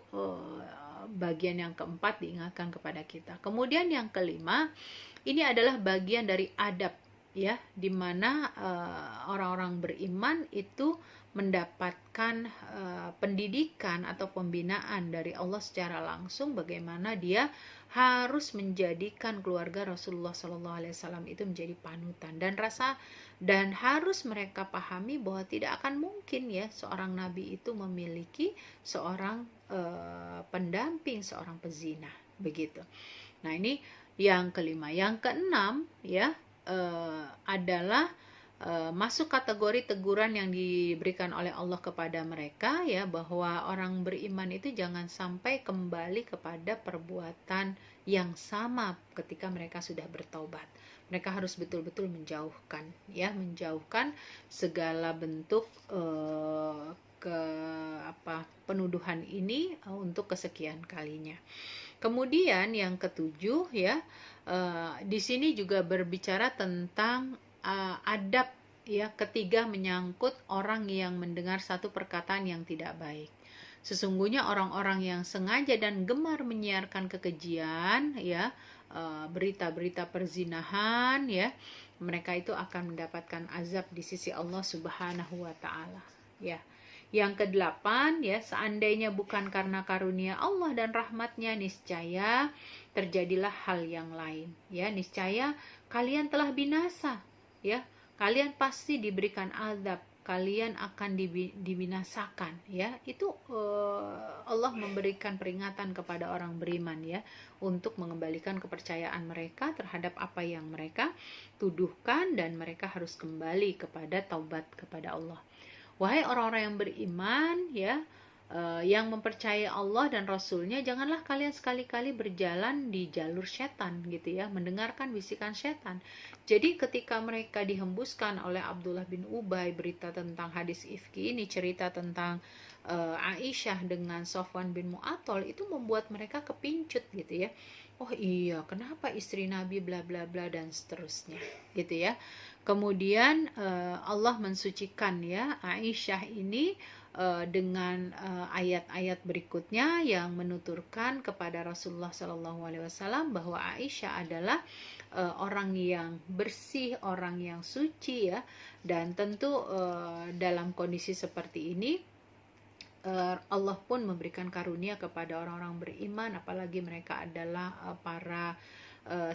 bagian yang keempat diingatkan kepada kita. Kemudian yang kelima, ini adalah bagian dari adab, ya, di mana orang-orang beriman itu mendapatkan pendidikan atau pembinaan dari Allah secara langsung, bagaimana dia harus menjadikan keluarga Rasulullah SAW itu menjadi panutan, dan harus mereka pahami bahwa tidak akan mungkin, ya, seorang nabi itu memiliki seorang pendamping, seorang pezina, begitu. Nah, ini yang kelima. Yang keenam, ya, adalah masuk kategori teguran yang diberikan oleh Allah kepada mereka, ya, bahwa orang beriman itu jangan sampai kembali kepada perbuatan yang sama ketika mereka sudah bertaubat. Mereka harus betul-betul menjauhkan segala bentuk penuduhan ini untuk kesekian kalinya. Kemudian yang ketujuh, ya, di sini juga berbicara tentang adab, ya, ketiga menyangkut orang yang mendengar satu perkataan yang tidak baik. Sesungguhnya orang-orang yang sengaja dan gemar menyiarkan kekejian, ya, berita-berita perzinahan, ya, mereka itu akan mendapatkan azab di sisi Allah Subhanahu wa taala, ya. Yang kedelapan, ya, seandainya bukan karena karunia Allah dan rahmatnya, niscaya terjadilah hal yang lain, ya, niscaya kalian telah binasa, ya, kalian pasti diberikan azab, kalian akan dibinasakan, ya. Itu Allah memberikan peringatan kepada orang beriman, ya, untuk mengembalikan kepercayaan mereka terhadap apa yang mereka tuduhkan, dan mereka harus kembali kepada taubat kepada Allah. Wahai orang-orang yang beriman, ya, yang mempercayai Allah dan Rasulnya, janganlah kalian sekali-kali berjalan di jalur setan, gitu, ya, mendengarkan bisikan setan. Jadi ketika mereka dihembuskan oleh Abdullah bin Ubay berita tentang hadis ifki ini, cerita tentang Aisyah dengan Sofwan bin Mu'attal, itu membuat mereka kepincut, gitu, ya. Oh iya, kenapa istri Nabi bla bla bla dan seterusnya, gitu, ya. Kemudian Allah mensucikan, ya, Aisyah ini dengan ayat-ayat berikutnya yang menuturkan kepada Rasulullah SAW bahwa Aisyah adalah orang yang bersih, orang yang suci, ya. Dan tentu dalam kondisi seperti ini Allah pun memberikan karunia kepada orang-orang beriman, apalagi mereka adalah para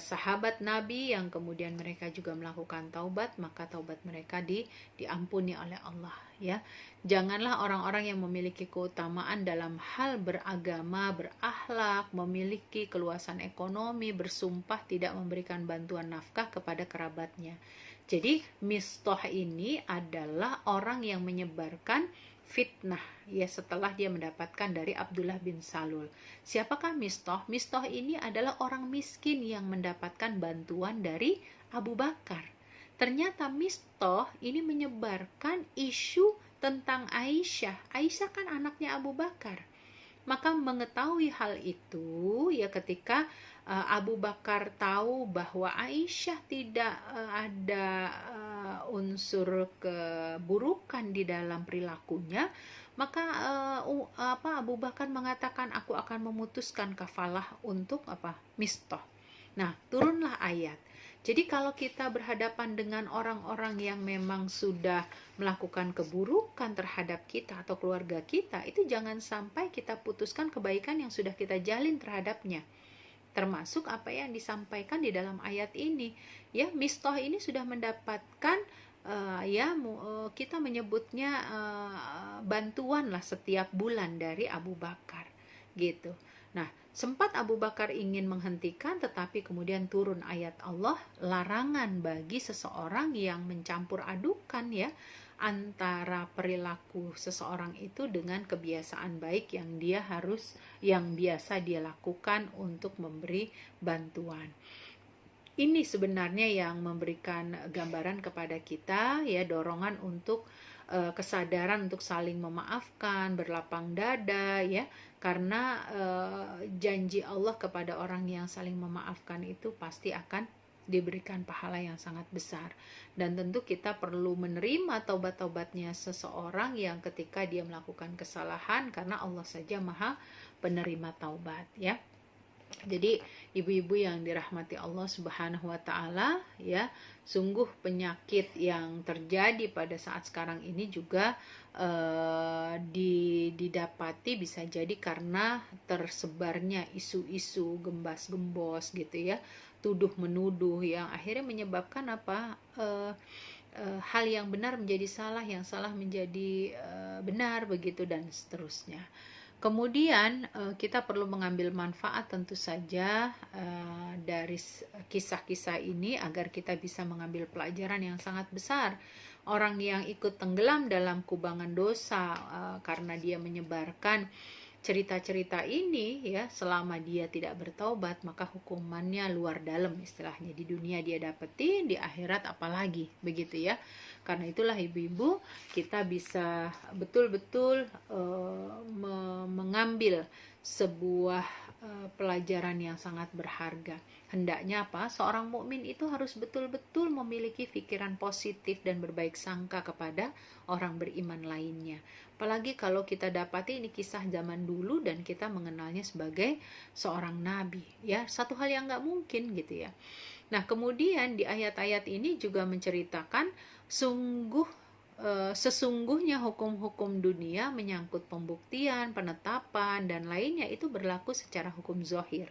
sahabat Nabi yang kemudian mereka juga melakukan taubat, maka taubat mereka diampuni oleh Allah, ya. Janganlah orang-orang yang memiliki keutamaan dalam hal beragama, berakhlak, memiliki keluasan ekonomi, bersumpah tidak memberikan bantuan nafkah kepada kerabatnya. Jadi Mistah ini adalah orang yang menyebarkan fitnah, ya, setelah dia mendapatkan dari Abdullah bin Salul. Siapakah Mistah? Mistah ini adalah orang miskin yang mendapatkan bantuan dari Abu Bakar. Ternyata Mistah ini menyebarkan isu tentang Aisyah. Aisyah kan anaknya Abu Bakar. Maka mengetahui hal itu, ya, ketika Abu Bakar tahu bahwa Aisyah tidak ada unsur keburukan di dalam perilakunya, maka Abu Bakar mengatakan, aku akan memutuskan kafalah untuk Mistah. Nah, turunlah ayat. Jadi kalau kita berhadapan dengan orang-orang yang memang sudah melakukan keburukan terhadap kita atau keluarga kita, itu jangan sampai kita putuskan kebaikan yang sudah kita jalin terhadapnya. Termasuk apa yang disampaikan di dalam ayat ini, ya. Mistah ini sudah mendapatkan kita menyebutnya bantuan lah setiap bulan dari Abu Bakar, gitu. Nah, sempat Abu Bakar ingin menghentikan, tetapi kemudian turun ayat Allah, larangan bagi seseorang yang mencampur adukan, ya, antara perilaku seseorang itu dengan kebiasaan baik yang biasa dia lakukan untuk memberi bantuan. Ini sebenarnya yang memberikan gambaran kepada kita, ya, dorongan untuk kesadaran untuk saling memaafkan, berlapang dada, ya, karena janji Allah kepada orang yang saling memaafkan itu pasti akan diberikan pahala yang sangat besar. Dan tentu kita perlu menerima taubat-taubatnya seseorang yang ketika dia melakukan kesalahan, karena Allah saja Maha penerima taubat, ya. Jadi ibu-ibu yang dirahmati Allah Subhanahu wa taala, ya, sungguh penyakit yang terjadi pada saat sekarang ini juga didapati bisa jadi karena tersebarnya isu-isu gembas-gembos, gitu, ya, tuduh menuduh, yang akhirnya menyebabkan hal yang benar menjadi salah, yang salah menjadi benar, begitu, dan seterusnya. Kemudian kita perlu mengambil manfaat tentu saja dari kisah-kisah ini agar kita bisa mengambil pelajaran yang sangat besar. Orang yang ikut tenggelam dalam kubangan dosa karena dia menyebarkan cerita-cerita ini, ya, selama dia tidak bertaubat, maka hukumannya luar dalam, istilahnya. Di dunia dia dapetin, di akhirat apalagi, begitu, ya. Karena itulah ibu-ibu, kita bisa betul-betul mengambil sebuah pelajaran yang sangat berharga. Hendaknya seorang mukmin itu harus betul-betul memiliki pikiran positif dan berbaik sangka kepada orang beriman lainnya. Apalagi kalau kita dapati ini kisah zaman dulu dan kita mengenalnya sebagai seorang nabi, ya, satu hal yang nggak mungkin, gitu, ya. Nah, kemudian di ayat-ayat ini juga menceritakan sesungguhnya hukum-hukum dunia menyangkut pembuktian, penetapan, dan lainnya itu berlaku secara hukum zahir.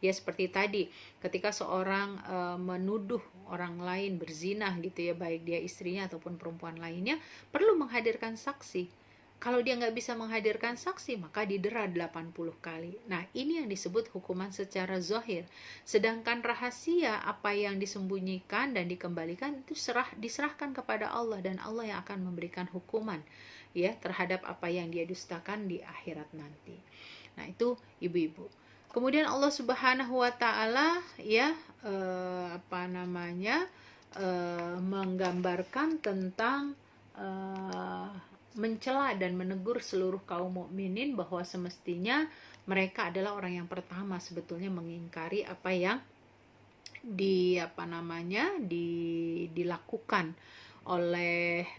Ya, seperti tadi, ketika seorang menuduh orang lain berzinah, gitu, ya, baik dia istrinya ataupun perempuan lainnya, perlu menghadirkan saksi. Kalau dia nggak bisa menghadirkan saksi, maka didera 80 kali. Nah, ini yang disebut hukuman secara zahir. Sedangkan rahasia, apa yang disembunyikan dan dikembalikan, itu diserahkan kepada Allah, dan Allah yang akan memberikan hukuman, ya, terhadap apa yang dia dustakan di akhirat nanti. Nah, itu ibu-ibu. Kemudian Allah Subhanahu wa taala, ya, menggambarkan tentang mencela dan menegur seluruh kaum mukminin bahwa semestinya mereka adalah orang yang pertama sebetulnya mengingkari apa yang dilakukan oleh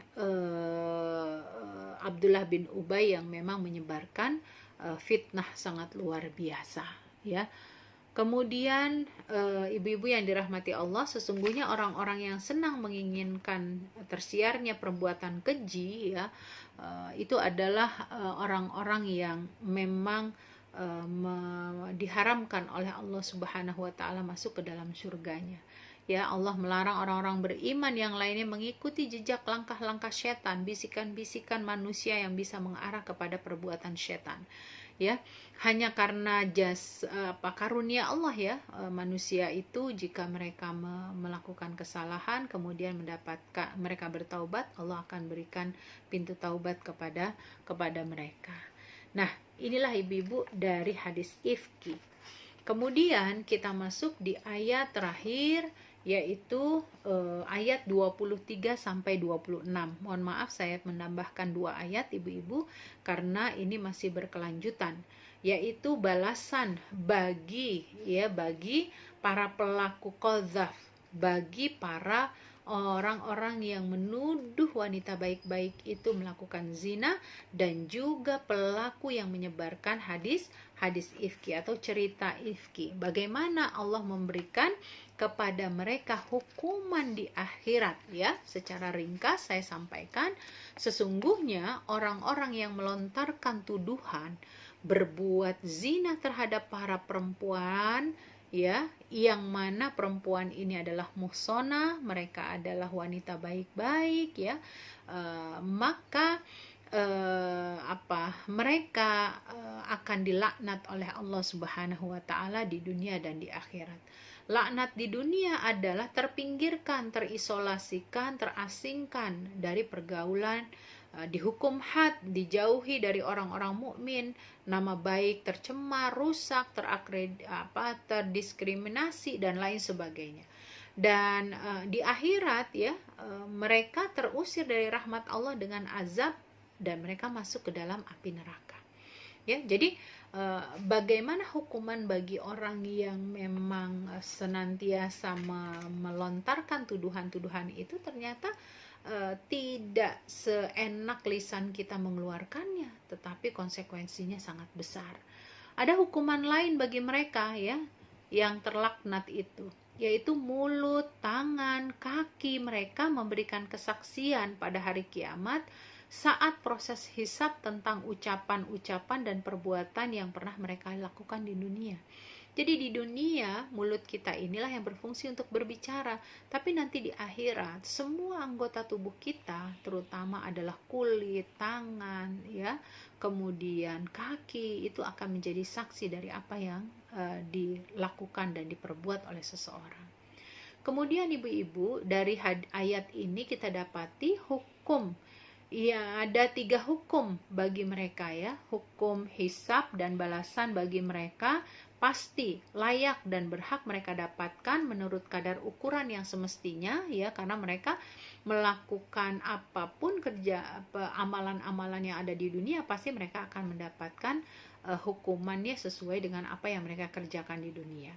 Abdullah bin Ubay yang memang menyebarkan fitnah sangat luar biasa, ya. Kemudian ibu-ibu yang dirahmati Allah, sesungguhnya orang-orang yang senang menginginkan tersiarnya perbuatan keji, ya, itu adalah orang-orang yang memang diharamkan oleh Allah Subhanahu wa taala masuk ke dalam surganya. Ya, Allah melarang orang-orang beriman yang lainnya mengikuti jejak langkah-langkah setan, bisikan-bisikan manusia yang bisa mengarah kepada perbuatan setan. Ya, hanya karena karunia Allah, ya, manusia itu jika mereka melakukan kesalahan kemudian mereka bertaubat, Allah akan berikan pintu taubat kepada mereka. Nah, inilah ibu-ibu dari hadis ifki. Kemudian kita masuk di ayat terakhir, yaitu ayat 23 sampai 26. Mohon maaf saya menambahkan 2 ayat ibu-ibu karena ini masih berkelanjutan, yaitu balasan bagi para pelaku qadzaf, bagi para orang-orang yang menuduh wanita baik-baik itu melakukan zina, dan juga pelaku yang menyebarkan hadis ifki atau cerita ifki. Bagaimana Allah memberikan kepada mereka hukuman di akhirat, ya. Secara ringkas saya sampaikan, sesungguhnya orang-orang yang melontarkan tuduhan berbuat zina terhadap para perempuan, ya, yang mana perempuan ini adalah muhsonah, mereka adalah wanita baik-baik, ya, maka mereka akan dilaknat oleh Allah Subhanahu wa taala di dunia dan di akhirat. Laknat di dunia adalah terpinggirkan, terisolasikan, terasingkan dari pergaulan, dihukum had, dijauhi dari orang-orang mukmin, nama baik tercemar, rusak, terdiskriminasi dan lain sebagainya. Dan di akhirat, ya, mereka terusir dari rahmat Allah dengan azab dan mereka masuk ke dalam api neraka. Ya, jadi bagaimana hukuman bagi orang yang memang senantiasa melontarkan tuduhan-tuduhan itu ternyata tidak seenak lisan kita mengeluarkannya, tetapi konsekuensinya sangat besar. Ada hukuman lain bagi mereka, ya, yang terlaknat itu, yaitu mulut, tangan, kaki mereka memberikan kesaksian pada hari kiamat saat proses hisab tentang ucapan-ucapan dan perbuatan yang pernah mereka lakukan di dunia. Jadi di dunia mulut kita inilah yang berfungsi untuk berbicara, tapi nanti di akhirat semua anggota tubuh kita, terutama adalah kulit, tangan, ya, kemudian kaki, itu akan menjadi saksi dari apa yang dilakukan dan diperbuat oleh seseorang. Kemudian ibu-ibu, dari ayat ini kita dapati hukum. Ya, ada 3 hukum bagi mereka, ya. Hukum hisab dan balasan bagi mereka pasti layak dan berhak mereka dapatkan menurut kadar ukuran yang semestinya, ya, karena mereka melakukan apapun amalan-amalan yang ada di dunia, pasti mereka akan mendapatkan hukumannya sesuai dengan apa yang mereka kerjakan di dunia.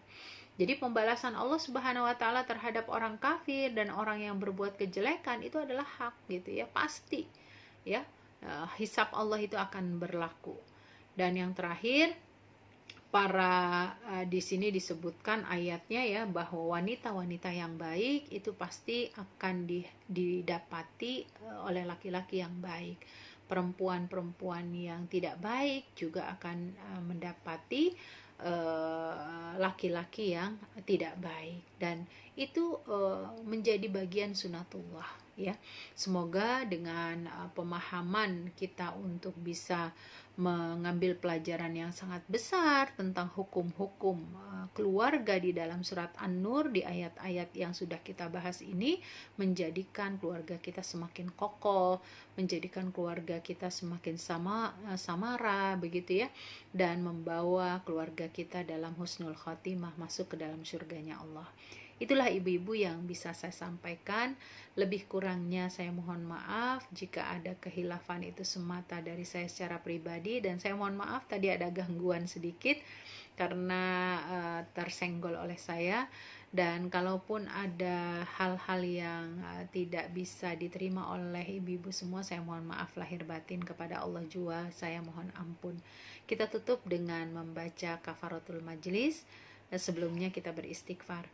Jadi pembalasan Allah Subhanahu wa taala terhadap orang kafir dan orang yang berbuat kejelekan itu adalah hak, gitu, ya, pasti, ya. Hisab Allah itu akan berlaku. Dan yang terakhir, di sini disebutkan ayatnya, ya, bahwa wanita-wanita yang baik itu pasti akan didapati oleh laki-laki yang baik. Perempuan-perempuan yang tidak baik juga akan mendapati laki-laki yang tidak baik, dan itu menjadi bagian sunatullah, ya. Semoga dengan pemahaman kita untuk bisa mengambil pelajaran yang sangat besar tentang hukum-hukum keluarga di dalam surat An-Nur di ayat-ayat yang sudah kita bahas ini, menjadikan keluarga kita semakin kokoh, menjadikan keluarga kita semakin samara, begitu, ya, dan membawa keluarga kita dalam husnul khotimah, masuk ke dalam surganya Allah. Itulah ibu-ibu yang bisa saya sampaikan. Lebih kurangnya saya mohon maaf jika ada khilafan, itu semata dari saya secara pribadi, dan saya mohon maaf tadi ada gangguan sedikit karena tersenggol oleh saya. Dan kalaupun ada hal-hal yang tidak bisa diterima oleh ibu-ibu semua, saya mohon maaf lahir batin kepada Allah jua, saya mohon ampun. Kita tutup dengan membaca kafaratul majlis. sebelumnya kita beristighfar.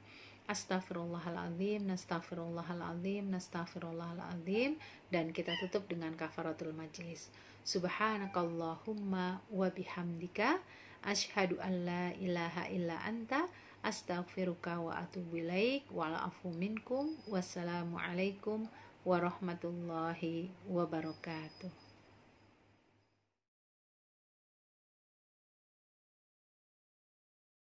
Astaghfirullahaladzim, nastaghfirullahaladzim, nastaghfirullahaladzim, dan kita tutup dengan kafaratul majlis. Subhanakallahumma wa bihamdika asyhadu an la ilaha illa anta astaghfiruka wa atubu ilaik wa la'afu minkum. Wassalamualaikum warahmatullahi wabarakatuh.